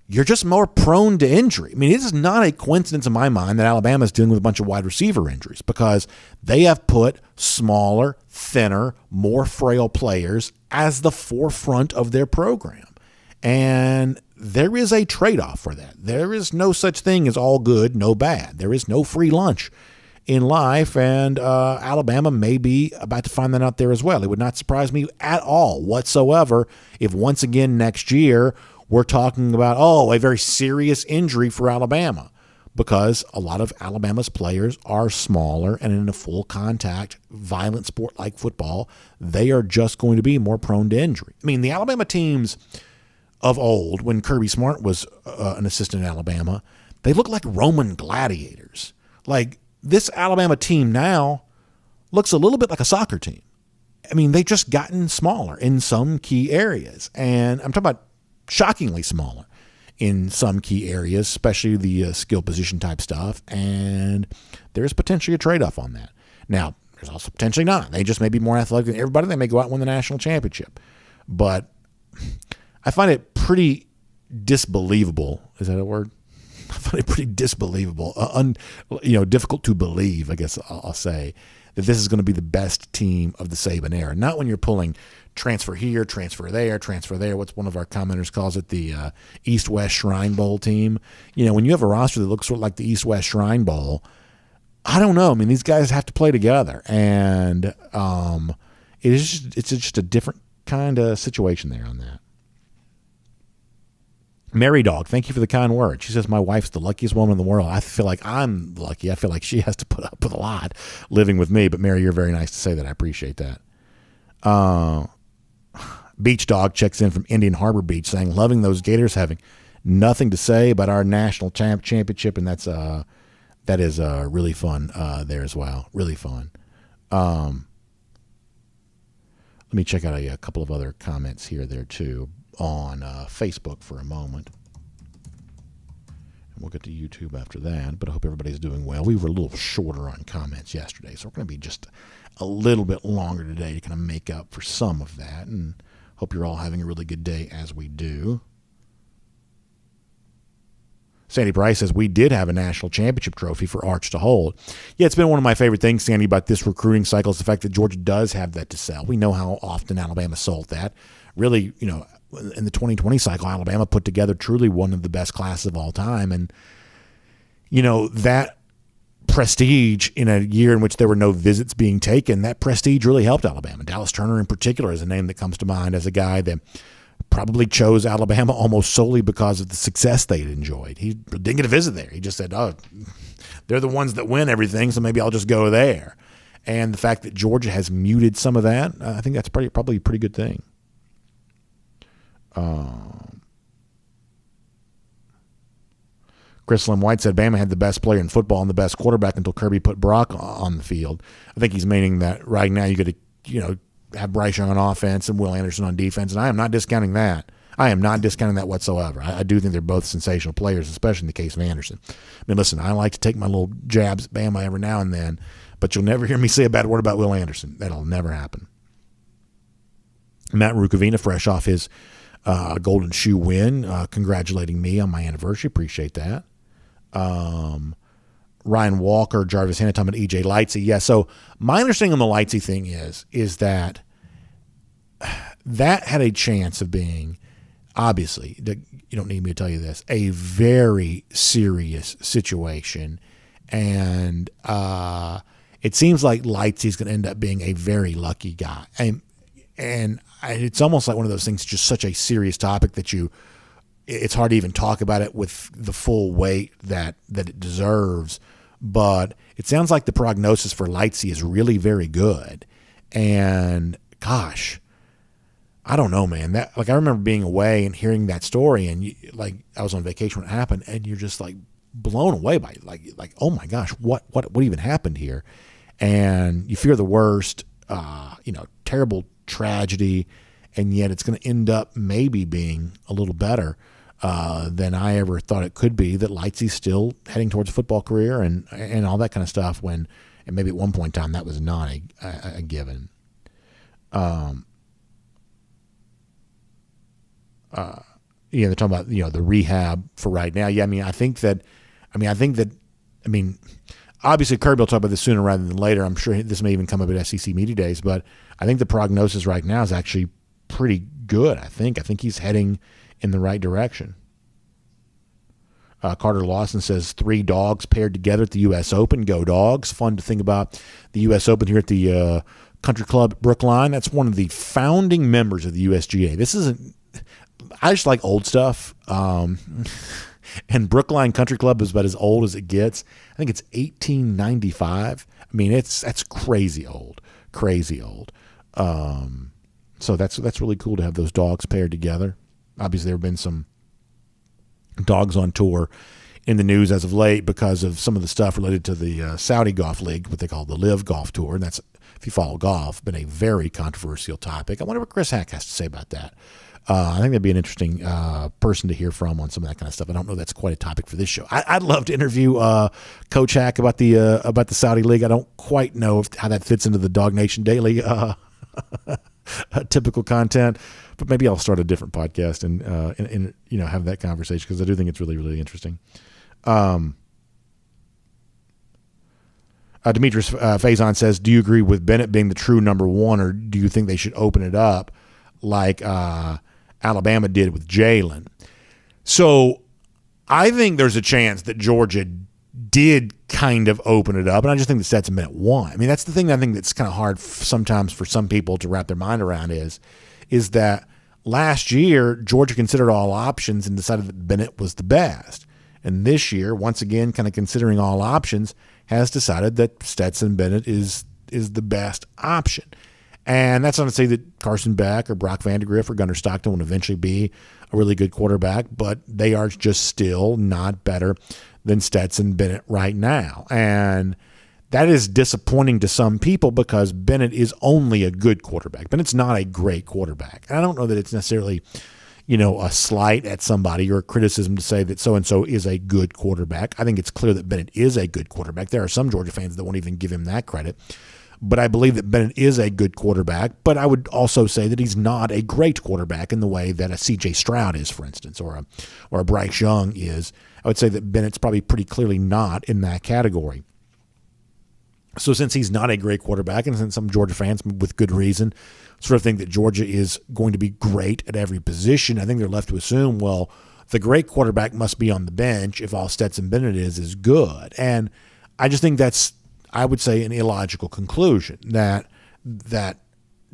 you're just more prone to injury. I mean, it is not a coincidence in my mind that Alabama is dealing with a bunch of wide receiver injuries because they have put smaller, thinner, more frail players as the forefront of their program. And there is a trade-off for that. There is no such thing as all good, no bad. There is no free lunch in life, and Alabama may be about to find that out there as well. It would not surprise me at all whatsoever if once again next year we're talking about, a very serious injury for Alabama, because a lot of Alabama's players are smaller, and in a full contact, violent sport like football, they are just going to be more prone to injury. I mean, the Alabama teams of old, when Kirby Smart was an assistant at Alabama, they looked like Roman gladiators. Like, this Alabama team now looks a little bit like a soccer team. I mean, they've just gotten smaller in some key areas. And I'm talking about shockingly smaller in some key areas, especially the skill position type stuff. And there's potentially a trade-off on that. Now, there's also potentially not. They just may be more athletic than everybody. They may go out and win the national championship. But I find it pretty disbelievable. Is that a word? I find it pretty disbelievable, difficult to believe, I guess I'll say, that this is going to be the best team of the Saban era. Not when you're pulling transfer here, transfer there, transfer there. What's one of our commenters calls it, the East-West Shrine Bowl team. When you have a roster that looks sort of like the East-West Shrine Bowl, I don't know. I mean, these guys have to play together, and it's just a different kind of situation there on that. Mary Dog, thank you for the kind word. She says, my wife's the luckiest woman in the world. I feel like I'm lucky. I feel like she has to put up with a lot living with me. But Mary, you're very nice to say that. I appreciate that. Beach Dog checks in from Indian Harbor Beach saying, loving those Gators, having nothing to say about our national championship. And that is really fun there as well. Really fun. Let me check out a couple of other comments there too on Facebook for a moment. And we'll get to YouTube after that, but I hope everybody's doing well. We were a little shorter on comments yesterday, so we're going to be just a little bit longer today to kind of make up for some of that, and hope you're all having a really good day as we do. Sandy Price says, we did have a national championship trophy for Arch to hold. Yeah, it's been one of my favorite things, Sandy, about this recruiting cycle is the fact that Georgia does have that to sell. We know how often Alabama sold that. Really, in the 2020 cycle, Alabama put together truly one of the best classes of all time. And, that prestige in a year in which there were no visits being taken, that prestige really helped Alabama. Dallas Turner in particular is a name that comes to mind as a guy that probably chose Alabama almost solely because of the success they'd enjoyed. He didn't get a visit there. He just said, oh, they're the ones that win everything, so maybe I'll just go there. And the fact that Georgia has muted some of that, I think that's probably a pretty good thing. Chris Slim White said Bama had the best player in football and the best quarterback until Kirby put Brock on the field. I think he's meaning that right now you got to, have Bryce Young on offense and Will Anderson on defense, and I am not discounting that. I am not discounting that whatsoever. I do think they're both sensational players, especially in the case of Anderson. I mean, listen, I like to take my little jabs at Bama every now and then, but you'll never hear me say a bad word about Will Anderson. That'll never happen. Matt Rukavina, fresh off his Golden Shoe win, congratulating me on my anniversary. Appreciate that. Ryan Walker, Jarvis Hannah, talking about E.J. Lightsey. Yeah, so my understanding on the Lightsey thing is that had a chance of being, obviously, you don't need me to tell you this, a very serious situation. And it seems like Lightsey's going to end up being a very lucky guy. And it's almost like one of those things, just such a serious topic that it's hard to even talk about it with the full weight that it deserves. But it sounds like the prognosis for Lightsey is really very good. And gosh, I don't know, man. I remember being away and hearing that story, and I was on vacation when it happened, and you're just blown away by it. Like, oh my gosh, what even happened here? And you fear the worst, terrible tragedy, and yet it's going to end up maybe being a little better than I ever thought it could be, that Lightsey's still heading towards a football career and all that kind of stuff, and maybe at one point in time that was not a given. They're talking about, the rehab for right now. Yeah, I think that obviously Kirby will talk about this sooner rather than later. I'm sure this may even come up at SEC Media Days, but I think the prognosis right now is actually pretty good. I think he's heading in the right direction. Carter Lawson says 3 dogs paired together at the U.S. Open. Go Dogs. Fun to think about the U.S. Open here at the Country Club Brookline. That's one of the founding members of the USGA. I just like old stuff. And Brookline Country Club is about as old as it gets. I think it's 1895. That's crazy old. So that's really cool to have those dogs paired together. Obviously, there have been some dogs on tour in the news as of late because of some of the stuff related to the Saudi Golf League, what they call the Live Golf Tour. And that's, if you follow golf, been a very controversial topic. I wonder what Chris Hack has to say about that. I think that'd be an interesting person to hear from on some of that kind of stuff. I don't know that's quite a topic for this show. I'd love to interview Coach Hack about the Saudi League. I don't quite know how that fits into the DawgNation Daily typical content, but maybe I'll start a different podcast and have that conversation, because I do think it's really, really interesting. Demetrius Faison says, do you agree with Bennett being the true number one, or do you think they should open it up like Alabama did with Jalen? So I think there's a chance that Georgia did kind of open it up, and I just think that Stetson Bennett won. I mean, that's the thing I think that's kind of hard sometimes for some people to wrap their mind around is that last year Georgia considered all options and decided that Bennett was the best. And this year, once again, kind of considering all options, has decided that Stetson Bennett is the best option. And that's not to say that Carson Beck or Brock Vandegrift or Gunnar Stockton will eventually be a really good quarterback, but they are just still not better than Stetson Bennett right now. And that is disappointing to some people because Bennett is only a good quarterback. Bennett's not a great quarterback. And I don't know that it's necessarily, a slight at somebody or a criticism to say that so-and-so is a good quarterback. I think it's clear that Bennett is a good quarterback. There are some Georgia fans that won't even give him that credit. But I believe that Bennett is a good quarterback. But I would also say that he's not a great quarterback in the way that a C.J. Stroud is, for instance, or a Bryce Young is. I would say that Bennett's probably pretty clearly not in that category. So since he's not a great quarterback, and since some Georgia fans, with good reason, sort of think that Georgia is going to be great at every position, I think they're left to assume, well, the great quarterback must be on the bench if all Stetson Bennett is good. And I just think that's, I would say, an illogical conclusion that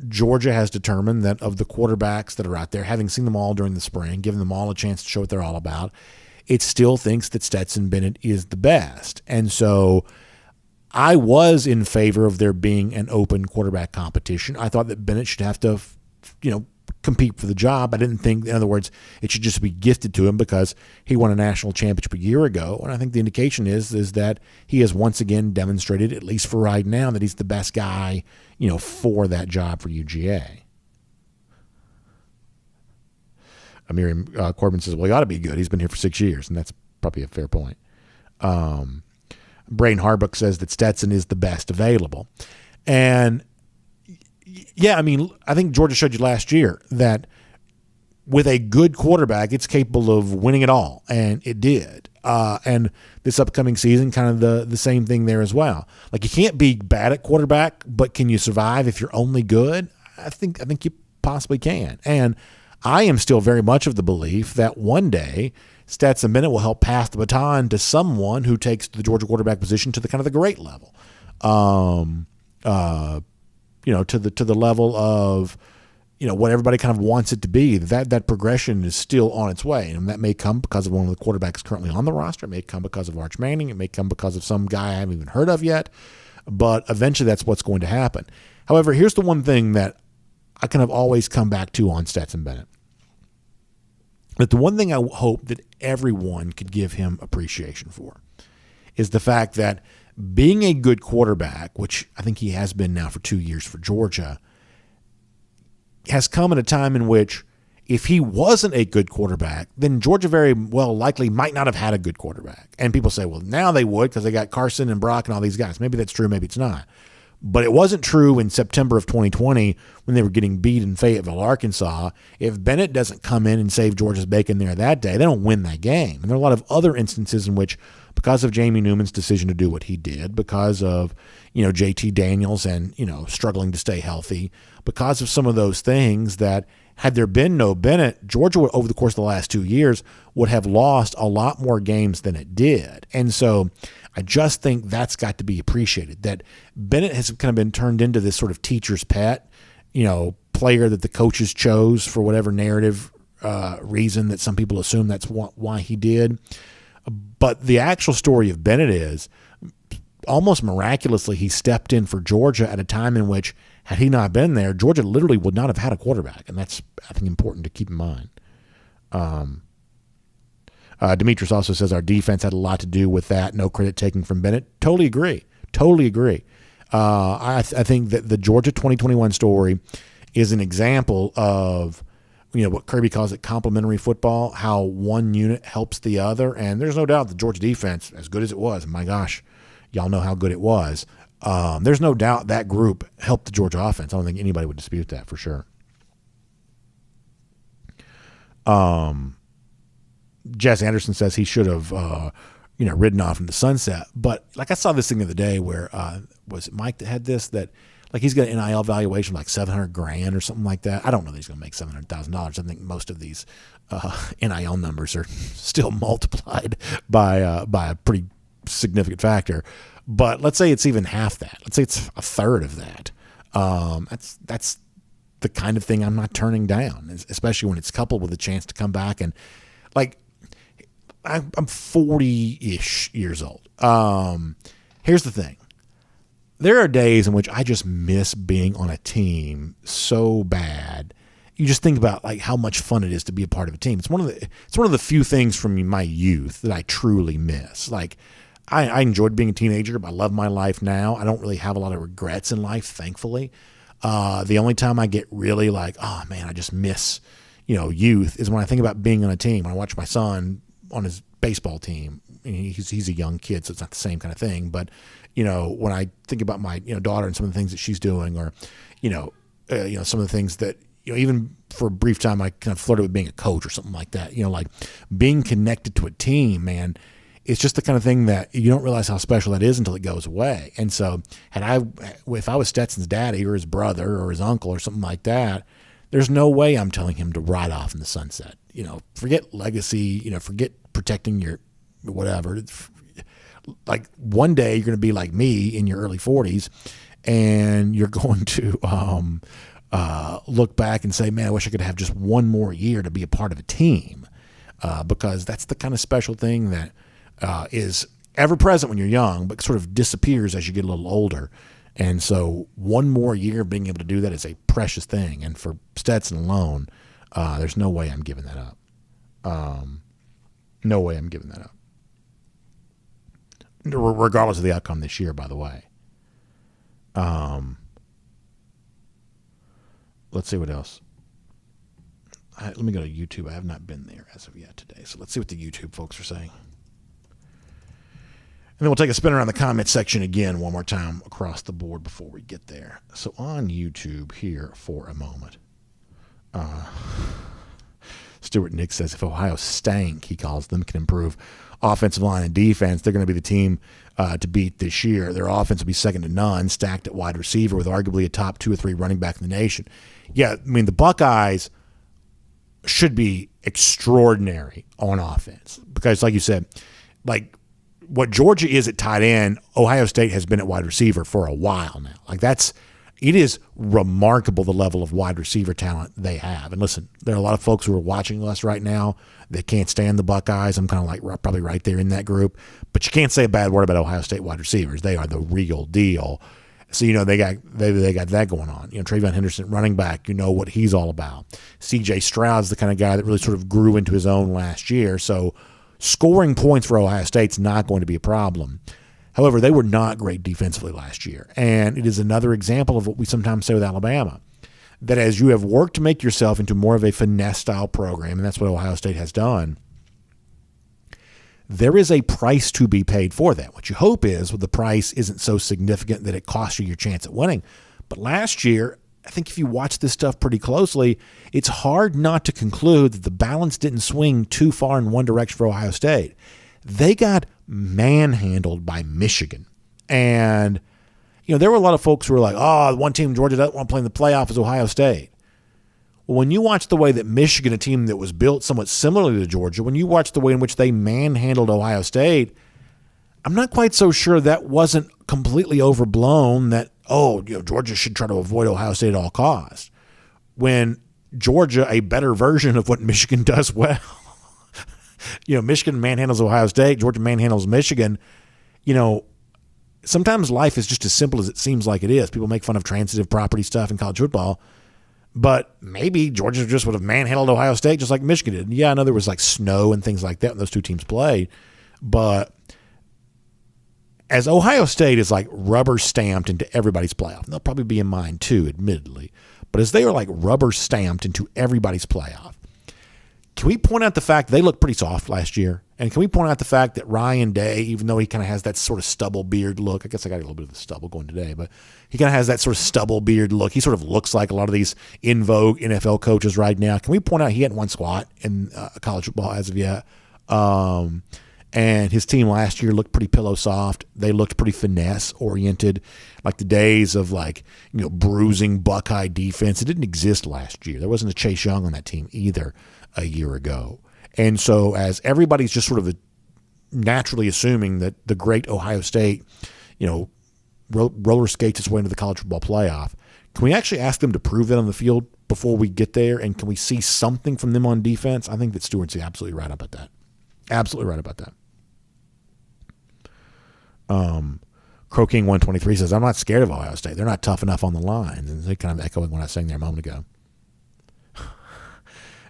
Georgia has determined that of the quarterbacks that are out there, having seen them all during the spring, giving them all a chance to show what they're all about, it still thinks that Stetson Bennett is the best. And so I was in favor of there being an open quarterback competition. I thought that Bennett should have to, compete for the job. I didn't think, in other words, it should just be gifted to him because he won a national championship a year ago. And I think the indication is that he has once again demonstrated, at least for right now, that he's the best guy, for that job for UGA. Miriam Corbin says, well, he ought to be good. He's been here for 6 years, and that's probably a fair point. Braden Harbuck says that Stetson is the best available. And yeah, I mean, I think Georgia showed you last year that with a good quarterback, it's capable of winning it all, and it did. And this upcoming season, kind of the same thing there as well. Like, you can't be bad at quarterback, but can you survive if you're only good? I think you possibly can. And I am still very much of the belief that one day Stetson Bennett will help pass the baton to someone who takes the Georgia quarterback position to the kind of the great level. To the level of, what everybody kind of wants it to be. That progression is still on its way. And that may come because of one of the quarterbacks currently on the roster. It may come because of Arch Manning. It may come because of some guy I haven't even heard of yet. But eventually that's what's going to happen. However, here's the one thing that I kind of always come back to on Stetson Bennett. But the one thing I hope that everyone could give him appreciation for is the fact that being a good quarterback, which I think he has been now for 2 years for Georgia, has come at a time in which if he wasn't a good quarterback, then Georgia very well likely might not have had a good quarterback. And people say, well, now they would because they got Carson and Brock and all these guys. Maybe that's true, maybe it's not. But it wasn't true in September of 2020 when they were getting beat in Fayetteville, Arkansas. If Bennett doesn't come in and save Georgia's bacon there that day, they don't win that game. And there are a lot of other instances in which, because of Jamie Newman's decision to do what he did, because of, JT Daniels and, struggling to stay healthy, because of some of those things that had there been no Bennett, Georgia would, over the course of the last 2 years, would have lost a lot more games than it did. And so I just think that's got to be appreciated, that Bennett has kind of been turned into this sort of teacher's pet, player that the coaches chose for whatever narrative reason that some people assume that's why he did. But the actual story of Bennett is, almost miraculously, he stepped in for Georgia at a time in which, had he not been there, Georgia literally would not have had a quarterback. And that's, I think, important to keep in mind. Demetrius also says our defense had a lot to do with that. No credit taken from Bennett. Totally agree. I think that the Georgia 2021 story is an example of, what Kirby calls it complementary football, how one unit helps the other. And there's no doubt the Georgia defense, as good as it was, my gosh, y'all know how good it was. There's no doubt that group helped the Georgia offense. I don't think anybody would dispute that for sure. Jess Anderson says he should have, ridden off into the sunset. But I saw this thing the other day where, was it Mike that had this, that he's got an NIL valuation of $700,000 or something like that. I don't know that he's going to make $700,000. I think most of these NIL numbers are still multiplied by a pretty significant factor. But let's say it's even half that. Let's say it's a third of that. That's the kind of thing I'm not turning down, especially when it's coupled with a chance to come back. And like, I'm 40-ish years old. Here's the thing. There are days in which I just miss being on a team so bad. You just think about like how much fun it is to be a part of a team. It's one of the few things from my youth that I truly miss. Like, I enjoyed being a teenager, but I love my life now. I don't really have a lot of regrets in life, thankfully. The only time I get really like, oh man, I just miss, youth is when I think about being on a team. When I watch my son on his baseball team. He's a young kid, so it's not the same kind of thing. But, when I think about my, daughter and some of the things that she's doing, or, some of the things that, even for a brief time, I kind of flirted with being a coach or something like that, like being connected to a team, man. It's just the kind of thing that you don't realize how special that is until it goes away. And so if I was Stetson's daddy or his brother or his uncle or something like that, there's no way I'm telling him to ride off in the sunset. Forget legacy, forget protecting your whatever. Like one day you're going to be like me in your early 40s and you're going to look back and say, man, I wish I could have just one more year to be a part of a team, because that's the kind of special thing that is ever present when you're young, but sort of disappears as you get a little older. And so one more year being able to do that is a precious thing. And for Stetson alone, there's no way I'm giving that up. No way I'm giving that up. Regardless of the outcome this year, by the way. Let's see what else. Let me go to YouTube. I have not been there as of yet today. So let's see what the YouTube folks are saying. And then we'll take a spin around the comment section again one more time across the board before we get there. So on YouTube here for a moment. Stuart Nick says if Ohio stank, he calls them, can improve offensive line and defense, they're going to be the team to beat this year. Their offense will be second to none, stacked at wide receiver with arguably a top 2 or 3 running back in the nation. Yeah, I mean, the Buckeyes should be extraordinary on offense because, like you said, like what Georgia is at tight end, Ohio State has been at wide receiver for a while now. Like it is remarkable the level of wide receiver talent they have. And listen, there are a lot of folks who are watching us right now that can't stand the Buckeyes. I'm kind of like probably right there in that group. But you can't say a bad word about Ohio State wide receivers. They are the real deal. So, they got that going on. Travion Henderson, running back, what he's all about. C.J. Stroud's the kind of guy that really sort of grew into his own last year. So scoring points for Ohio State's not going to be a problem. However, they were not great defensively last year. And it is another example of what we sometimes say with Alabama, that as you have worked to make yourself into more of a finesse-style program, and that's what Ohio State has done, there is a price to be paid for that. What you hope is the price isn't so significant that it costs you your chance at winning. But last year, I think if you watch this stuff pretty closely, it's hard not to conclude that the balance didn't swing too far in one direction for Ohio State. They got manhandled by Michigan. And, there were a lot of folks who were like, oh, one team Georgia doesn't want to play in the playoff is Ohio State. Well, when you watch the way that Michigan, a team that was built somewhat similarly to Georgia, when you watch the way in which they manhandled Ohio State, I'm not quite so sure that wasn't completely overblown that, Georgia should try to avoid Ohio State at all costs. When Georgia, a better version of what Michigan does well, Michigan manhandles Ohio State, Georgia manhandles Michigan, sometimes life is just as simple as it seems like it is. People make fun of transitive property stuff in college football, but maybe Georgia just would have manhandled Ohio State just like Michigan did. And yeah, I know there was like snow and things like that when those two teams played, but as Ohio State is like rubber stamped into everybody's playoff, and they'll probably be in mine too, admittedly, but as they are like rubber stamped into everybody's playoff, can we point out the fact they looked pretty soft last year? And can we point out the fact that Ryan Day, even though he kind of has that sort of stubble beard look, I guess I got a little bit of the stubble going today, but he kind of has that sort of stubble beard look. He sort of looks like a lot of these in vogue NFL coaches right now. Can we point out he hadn't won squat in college football as of yet? And his team last year looked pretty pillow soft. They looked pretty finesse oriented, like the days of bruising Buckeye defense. It didn't exist last year. There wasn't a Chase Young on that team either a year ago. And so as everybody's just sort of naturally assuming that the great Ohio State, roller skates its way into the college football playoff. Can we actually ask them to prove that on the field before we get there? And can we see something from them on defense? I think that Stewart's absolutely right about that. Absolutely right about that. Crow King 123 says, I'm not scared of Ohio State. They're not tough enough on the line. And they kind of echoing what I was saying there a moment ago.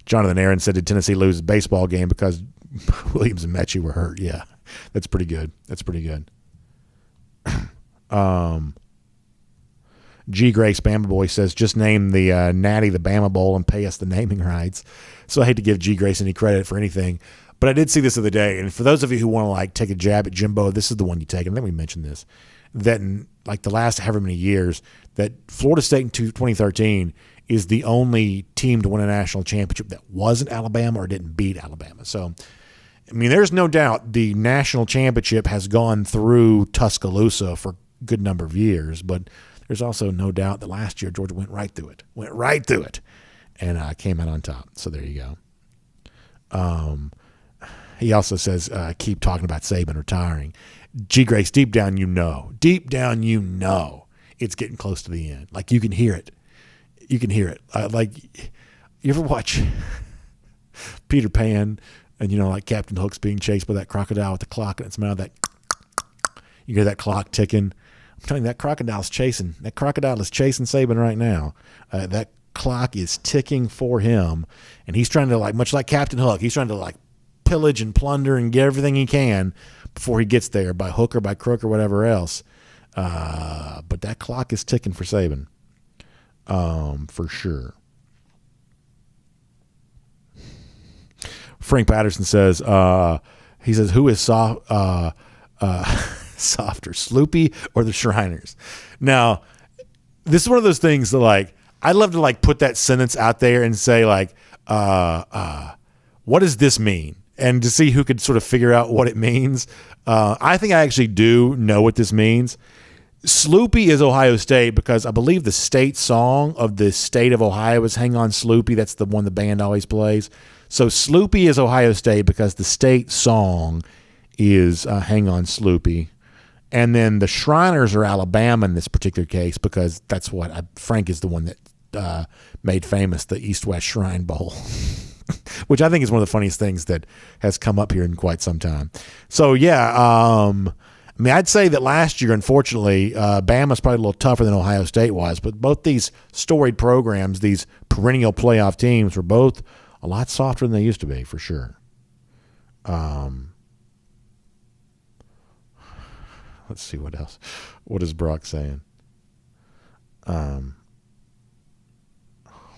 Jonathan Aaron said, did Tennessee lose a baseball game because Williams and Mechie were hurt? Yeah, that's pretty good. That's pretty good. G. Grace Bama Boy says, just name the Natty the Bama Bowl and pay us the naming rights. So I hate to give G. Grace any credit for anything, but I did see this the other day. And for those of you who want to take a jab at Jimbo, this is the one you take. And then we mentioned this, that in the last however many years, that Florida State in 2013 is the only team to win a national championship that wasn't Alabama or didn't beat Alabama. So, I mean, there's no doubt the national championship has gone through Tuscaloosa for a good number of years, but there's also no doubt that last year Georgia went right through it, and came out on top. So there you go. He also says, keep talking about Saban retiring. G. Grace, deep down you know, it's getting close to the end. You can hear it. You can hear it. You ever watch Peter Pan and, Captain Hook's being chased by that crocodile with the clock in its mouth, you hear that clock ticking. I'm telling you, that crocodile is chasing Saban right now. That clock is ticking for him, and he's trying to, much like Captain Hook, he's trying to, pillage and plunder and get everything he can before he gets there by hook or by crook or whatever else. But that clock is ticking for Saban, for sure. Frank Patterson says, who is softer, Sloopy or the Shriners? Now, this is one of those things that I'd love to put that sentence out there and say what does this mean? And to see who could sort of figure out what it means. I think I actually do know what this means. Sloopy is Ohio State because I believe the state song of the state of Ohio is Hang On Sloopy. That's the one the band always plays. So Sloopy is Ohio State because the state song is Hang On Sloopy. And then the Shriners are Alabama in this particular case because that's what Frank is the one that made famous the East-West Shrine Bowl, which I think is one of the funniest things that has come up here in quite some time. So, yeah, I'd say that last year, unfortunately, Bama's probably a little tougher than Ohio State was, but both these storied programs, these perennial playoff teams, were both a lot softer than they used to be, for sure. Let's see what else. What is Brock saying?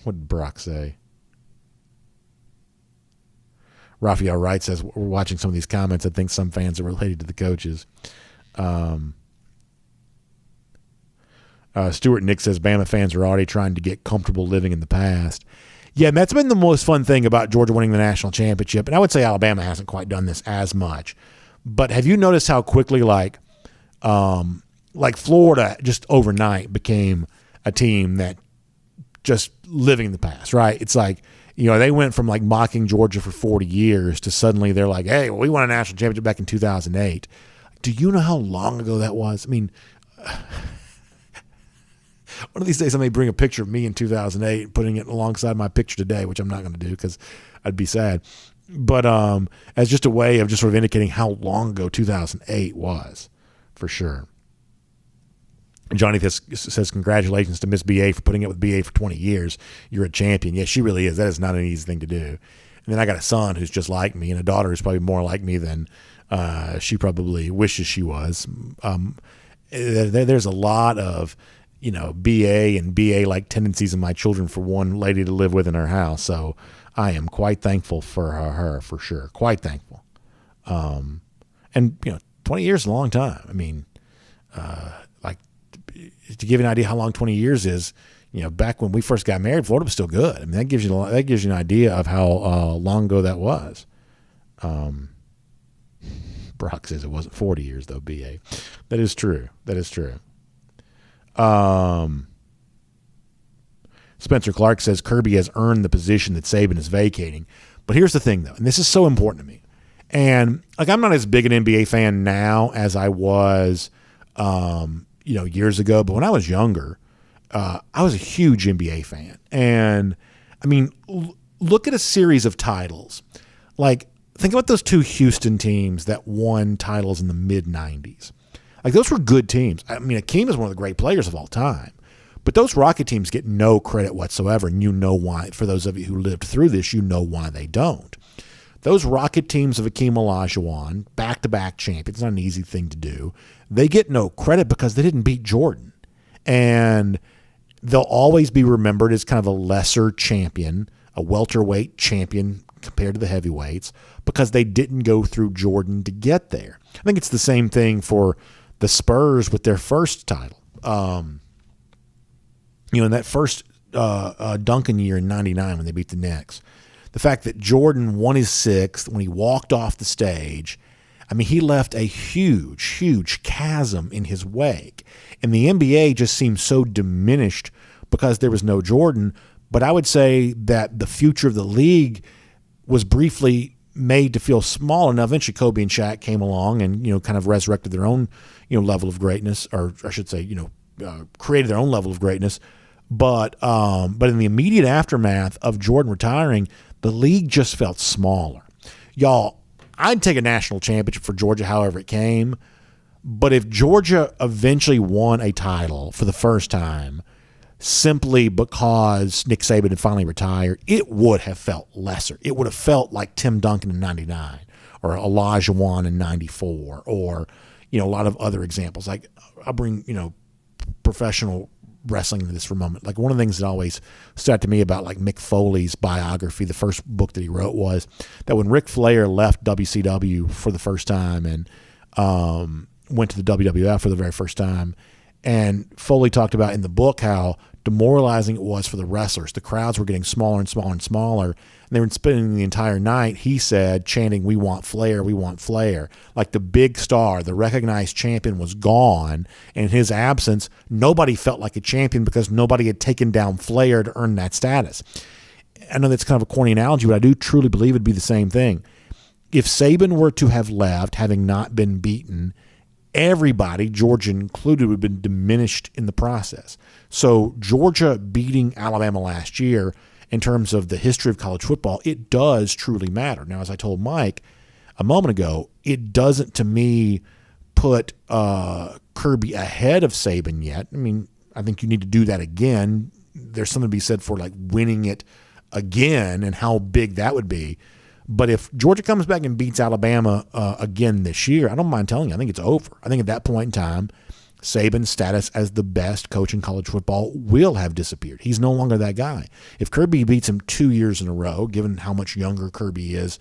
What did Brock say? Raphael Wright says, we're watching some of these comments. I think some fans are related to the coaches. Stuart Nick says, Bama fans are already trying to get comfortable living in the past. Yeah, that's been the most fun thing about Georgia winning the national championship. And I would say Alabama hasn't quite done this as much. But have you noticed how quickly, Florida just overnight became a team that just living in the past, right? It's they went from mocking Georgia for 40 years to suddenly they're hey, well, we won a national championship back in 2008. Do you know how long ago that was? I mean, one of these days I may bring a picture of me in 2008 and putting it alongside my picture today, which I'm not going to do because I'd be sad. But as just a way of just sort of indicating how long ago 2008 was, for sure. Johnny says, congratulations to Miss BA for putting up with BA for 20 years. You're a champion. Yes, she really is. That is not an easy thing to do. And then I got a son who's just like me and a daughter who's probably more like me than she probably wishes she was. There's a lot of, BA and BA-like tendencies in my children for one lady to live with in our house. So I am quite thankful for her, for sure. Quite thankful. And, 20 years is a long time. I mean, to give you an idea how long 20 years is, back when we first got married, Florida was still good. I mean, that gives you an idea of how long ago that was. Brock says it wasn't 40 years though, BA. That is true. Spencer Clark says Kirby has earned the position that Saban is vacating. But here's the thing though, and this is so important to me. And like, I'm not as big an NBA fan now as I was, years ago. But when I was younger, I was a huge NBA fan. And I mean, look at a series of titles. Like, think about those two Houston teams that won titles in the mid 90s. Like, those were good teams. I mean, Akeem is one of the great players of all time. But those Rocket teams get no credit whatsoever, and you know why. For those of you who lived through this, you know why they don't. Those Rocket teams of Akeem Olajuwon, back-to-back champions, not an easy thing to do, they get no credit because they didn't beat Jordan. And they'll always be remembered as kind of a lesser champion, a welterweight champion compared to the heavyweights, because they didn't go through Jordan to get there. I think it's the same thing for the Spurs with their first title. In that first Duncan year in 99 when they beat the Knicks, the fact that Jordan won his sixth when he walked off the stage, I mean, he left a huge, huge chasm in his wake. And the NBA just seemed so diminished because there was no Jordan. But I would say that the future of the league was briefly made to feel small enough. Eventually Kobe and Shaq came along and, kind of resurrected their own, level of greatness, or I should say, created their own level of greatness. But in the immediate aftermath of Jordan retiring, the league just felt smaller. Y'all, I'd take a national championship for Georgia however it came. But if Georgia eventually won a title for the first time simply because Nick Saban had finally retired, it would have felt lesser. It would have felt like Tim Duncan in 99 or Olajuwon in 94 or, a lot of other examples. Like, I'll bring, professional wrestling into this for a moment. Like, one of the things that always stood out to me about like Mick Foley's biography, the first book that he wrote, was that when Ric Flair left WCW for the first time and went to the WWF for the very first time, and Foley talked about in the book how demoralizing it was for the wrestlers. The crowds were getting smaller and smaller and smaller, and they were spending the entire night, he said, chanting, "We want Flair, we want Flair." Like, the big star, the recognized champion was gone. And in his absence, nobody felt like a champion because nobody had taken down Flair to earn that status. I know that's kind of a corny analogy, but I do truly believe it'd be the same thing. If Saban were to have left, having not been beaten, everybody, Georgia included, would have been diminished in the process. So Georgia beating Alabama last year, in terms of the history of college football, it does truly matter. Now, as I told Mike a moment ago, it doesn't, to me, put Kirby ahead of Saban yet. I mean, I think you need to do that again. There's something to be said for like winning it again and how big that would be. But if Georgia comes back and beats Alabama again this year, I don't mind telling you, I think it's over. I think at that point in time, Saban's status as the best coach in college football will have disappeared. He's no longer that guy. If Kirby beats him 2 years in a row, given how much younger Kirby is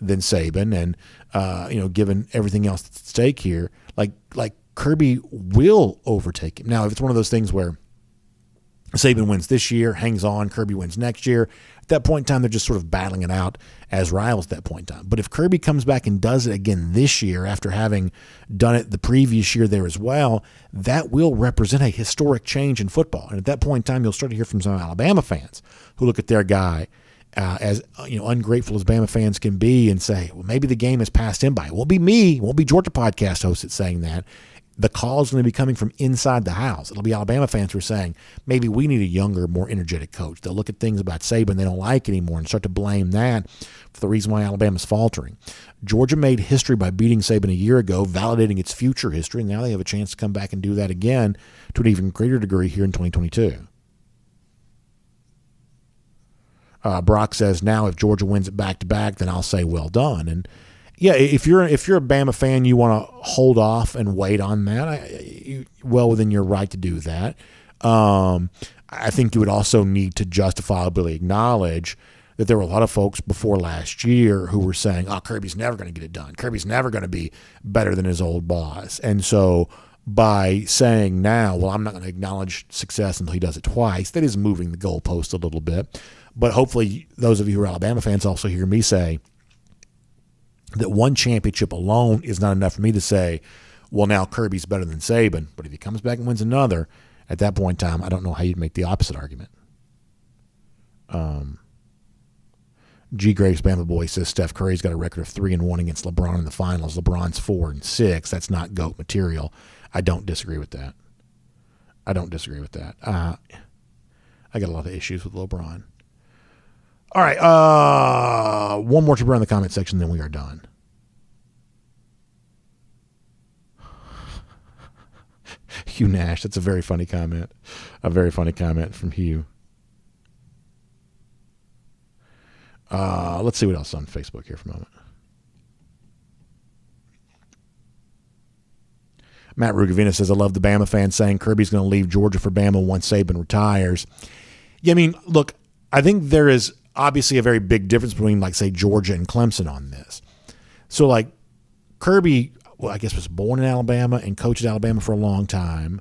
than Saban, and given everything else that's at stake here, like Kirby will overtake him. Now, if it's one of those things where Saban wins this year, hangs on, Kirby wins next year, at that point in time, they're just sort of battling it out as rivals at that point in time. But if Kirby comes back and does it again this year after having done it the previous year there as well, that will represent a historic change in football. And at that point in time, you'll start to hear from some Alabama fans who look at their guy as ungrateful as Bama fans can be and say, well, maybe the game has passed him by. It won't be me. It won't be Georgia podcast hosts that's saying that. The call is going to be coming from inside the house. It'll be Alabama fans who are saying, maybe we need a younger, more energetic coach. They'll look at things about Saban they don't like anymore and start to blame that for the reason why Alabama's faltering. Georgia made history by beating Saban a year ago, validating its future history, and now they have a chance to come back and do that again to an even greater degree here in 2022. Brock says, now if Georgia wins it back-to-back, then I'll say well done. And yeah, if you're a Bama fan, you want to hold off and wait on that. Well within your right to do that. I think you would also need to justifiably acknowledge that there were a lot of folks before last year who were saying, "Oh, Kirby's never going to get it done. Kirby's never going to be better than his old boss." And so by saying now, well, I'm not going to acknowledge success until he does it twice, that is moving the goalpost a little bit. But hopefully those of you who are Alabama fans also hear me say that one championship alone is not enough for me to say, well, now Kirby's better than Saban. But if he comes back and wins another, at that point in time, I don't know how you'd make the opposite argument. G. Graves, Bama Boy, says Steph Curry's got a record of 3-1 against LeBron in the finals. LeBron's 4-6. That's not GOAT material. I don't disagree with that. I got a lot of issues with LeBron. All right, one more to burn in the comment section, then we are done. Hugh Nash, that's a very funny comment. A very funny comment from Hugh. Let's see what else is on Facebook here for a moment. Matt Rugavina says, I love the Bama fans saying Kirby's going to leave Georgia for Bama once Saban retires. Yeah, I mean, look, I think there is obviously a very big difference between, like, say, Georgia and Clemson on this. So, like, Kirby, well, I guess was born in Alabama and coached at Alabama for a long time.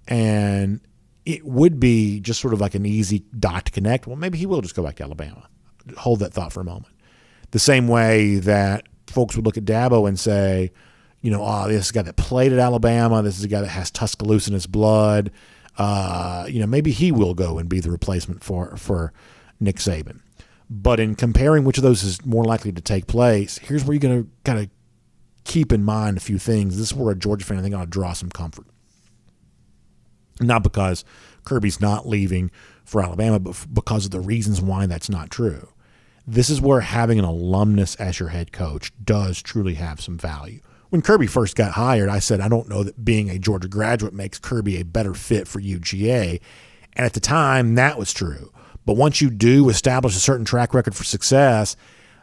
And it would be just sort of like an easy dot to connect. Well, maybe he will just go back to Alabama. Hold that thought for a moment. The same way that folks would look at Dabo and say, you know, oh, this is a guy that played at Alabama. This is a guy that has Tuscaloosa in his blood. You know, maybe he will go and be the replacement for Nick Saban. But in comparing which of those is more likely to take place, here's where you're going to kind of keep in mind a few things. This is where a Georgia fan, I think, ought to draw some comfort. Not because Kirby's not leaving for Alabama, but because of the reasons why that's not true. This is where having an alumnus as your head coach does truly have some value. When Kirby first got hired, I said, I don't know that being a Georgia graduate makes Kirby a better fit for UGA. And at the time, that was true. But once you do establish a certain track record for success,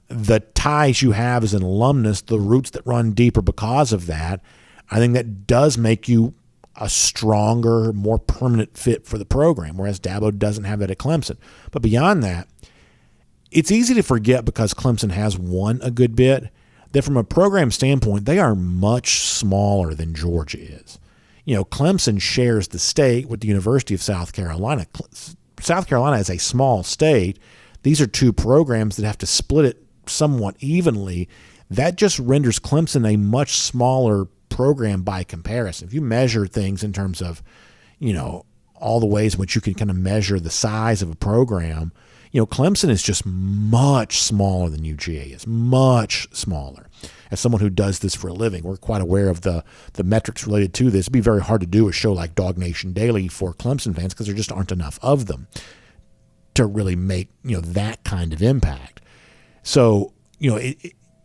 the ties you have as an alumnus, the roots that run deeper because of that, I think that does make you a stronger, more permanent fit for the program, whereas Dabo doesn't have that at Clemson. But beyond that, it's easy to forget because Clemson has won a good bit, that from a program standpoint, they are much smaller than Georgia is. You know, Clemson shares the state with the University of South Carolina. South Carolina is a small state. These are two programs that have to split it somewhat evenly. That just renders Clemson a much smaller program by comparison. If you measure things in terms of, you know, all the ways in which you can kind of measure the size of a program, you know, Clemson is just much smaller than UGA is, much smaller. As someone who does this for a living, we're quite aware of the metrics related to this. It'd be very hard to do a show like DawgNation Daily for Clemson fans because there just aren't enough of them to really make, you know, that kind of impact. So, you know,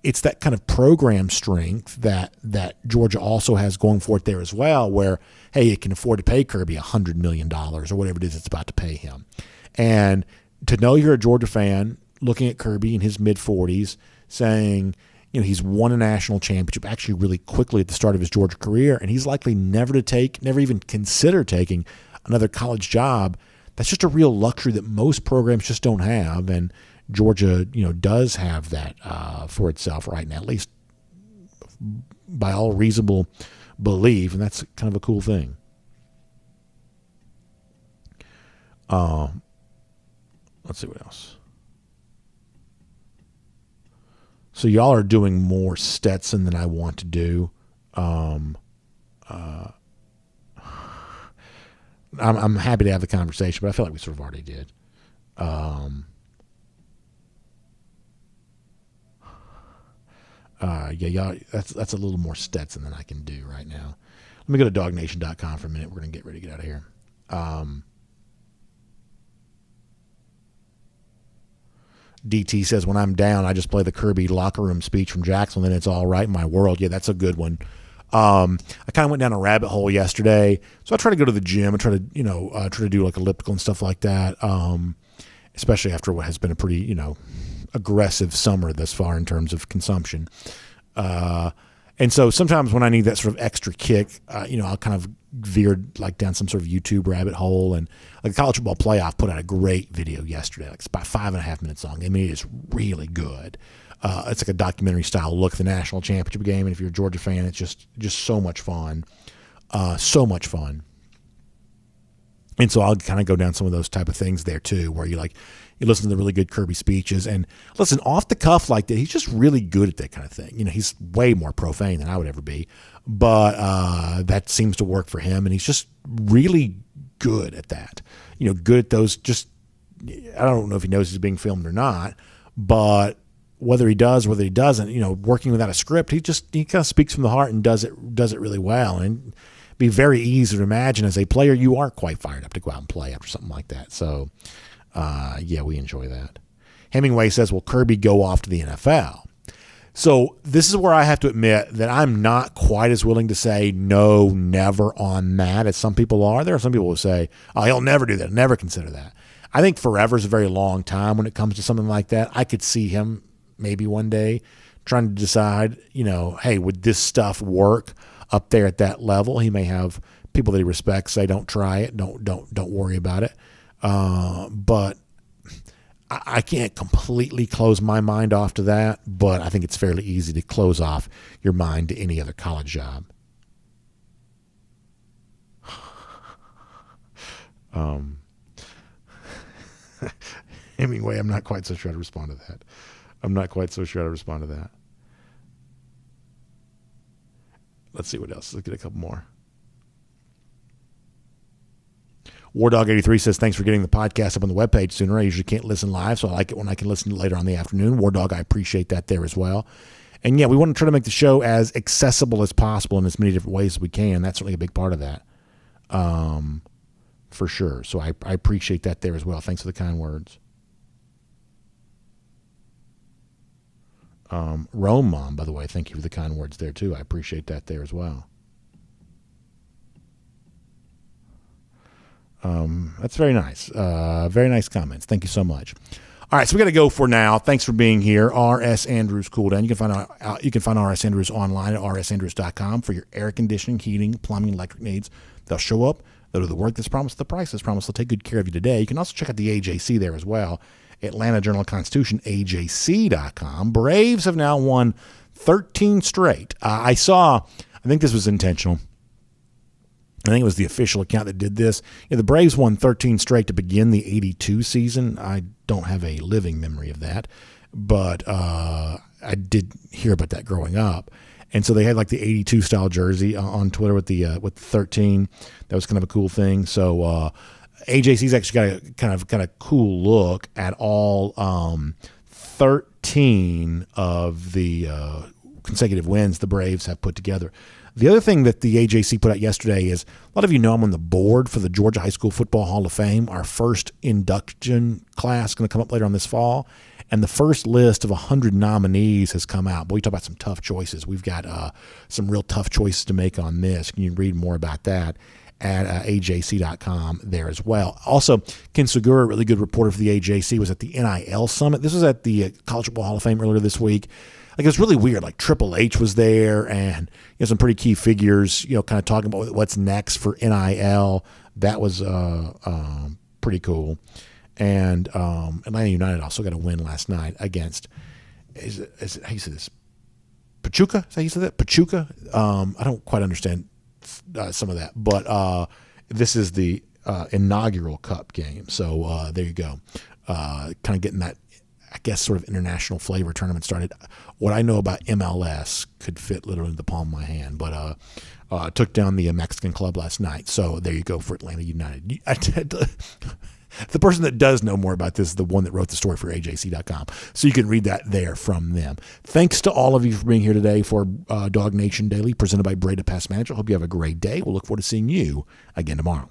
it's that kind of program strength that Georgia also has going for it there as well, where, hey, it can afford to pay Kirby $100 million or whatever it is it's about to pay him. And to know you're a Georgia fan, looking at Kirby in his mid-40s, saying, you know, he's won a national championship actually really quickly at the start of his Georgia career, and he's likely never even consider taking another college job. That's just a real luxury that most programs just don't have, and Georgia, you know, does have that for itself right now, at least by all reasonable belief, and that's kind of a cool thing. Let's see what else. So y'all are doing more Stetson than I want to do. I'm happy to have the conversation, but I feel like we sort of already did. Yeah, y'all, that's a little more Stetson than I can do right now. Let me go to DawgNation.com for a minute. We're going to get ready to get out of here. DT says, when I'm down, I just play the Kirby locker room speech from Jacksonville, and it's all right in my world. Yeah, that's a good one. I kind of went down a rabbit hole yesterday, so I try to go to the gym and try to do like elliptical and stuff like that, especially after what has been a pretty, you know, aggressive summer thus far in terms of consumption. And so sometimes when I need that sort of extra kick, you know, I'll kind of veer like down some sort of YouTube rabbit hole. And like College Football Playoff put out a great video yesterday. Like it's about 5.5 minutes long. I mean, it is really good. It's like a documentary style look at the national championship game. And if you're a Georgia fan, it's just so much fun. So much fun. And so I'll kind of go down some of those type of things there too, where you listen to the really good Kirby speeches and listen off the cuff like that. He's just really good at that kind of thing. You know, he's way more profane than I would ever be, but that seems to work for him. And he's just really good at that, you know, good at those. Just, I don't know if he knows he's being filmed or not, but whether he does, whether he doesn't, working without a script, he kind of speaks from the heart and does it really well. And it'd be very easy to imagine as a player, you are quite fired up to go out and play after something like that. So, we enjoy that. Hemingway says, will Kirby go off to the NFL? So this is where I have to admit that I'm not quite as willing to say no, never on that as some people are. There are some people who say, oh, he'll never do that, never consider that. I think forever is a very long time when it comes to something like that. I could see him maybe one day trying to decide, hey, would this stuff work up there at that level? He may have people that he respects say, don't try it, don't worry about it. But I can't completely close my mind off to that, but I think it's fairly easy to close off your mind to any other college job. Hemingway, I'm not quite so sure how to respond to that. Let's see what else. Let's get a couple more. WarDog83 says, thanks for getting the podcast up on the webpage sooner. I usually can't listen live, so I like it when I can listen later on in the afternoon. WarDog, I appreciate that there as well. And we want to try to make the show as accessible as possible in as many different ways as we can. That's certainly a big part of that, for sure. So I appreciate that there as well. Thanks for the kind words. Rome Mom, by the way, thank you for the kind words there too. I appreciate that there as well. That's very nice. Very nice comments. Thank you so much. All right, so we got to go for now. Thanks for being here. R.S. Andrews Cool Down. You can find R.S. Andrews online at rsandrews.com for your air conditioning, heating, plumbing, electric needs. They'll show up. They'll do the work that's promised, the price that's promised. They'll take good care of you today. You can also check out the AJC there as well. Atlanta Journal-Constitution, AJC.com. Braves have now won 13 straight. I think this was intentional. I think it was the official account that did this. The Braves won 13 straight to begin the 82 season. I don't have a living memory of that, but I did hear about that growing up. And so they had like the 82 style jersey on Twitter with the 13. That was kind of a cool thing. So AJC's actually got a kind of cool look at all 13 of the consecutive wins the Braves have put together. The other thing that the AJC put out yesterday is, a lot of you know I'm on the board for the Georgia High School Football Hall of Fame. Our first induction class is going to come up later on this fall. And the first list of 100 nominees has come out. Boy, you talk about some tough choices. We've got some real tough choices to make on this. You can read more about that at AJC.com there as well. Also, Ken Segura, a really good reporter for the AJC, was at the NIL Summit. This was at the College Football Hall of Fame earlier this week. Like, it was really weird. Like, Triple H was there, and some pretty key figures, kind of talking about what's next for NIL. That was pretty cool. And Atlanta United also got a win last night against, is it, how you say this? Pachuca? Is that how you say that? Pachuca? I don't quite understand some of that, but this is the inaugural Cup game. So there you go. Kind of getting that, I guess, sort of international flavor tournament started. What I know about MLS could fit literally in the palm of my hand, but took down the Mexican club last night. So there you go for Atlanta United. The person that does know more about this is the one that wrote the story for AJC.com. So you can read that there from them. Thanks to all of you for being here today for DawgNation Daily, presented by Breda Pest Management. Hope you have a great day. We'll look forward to seeing you again tomorrow.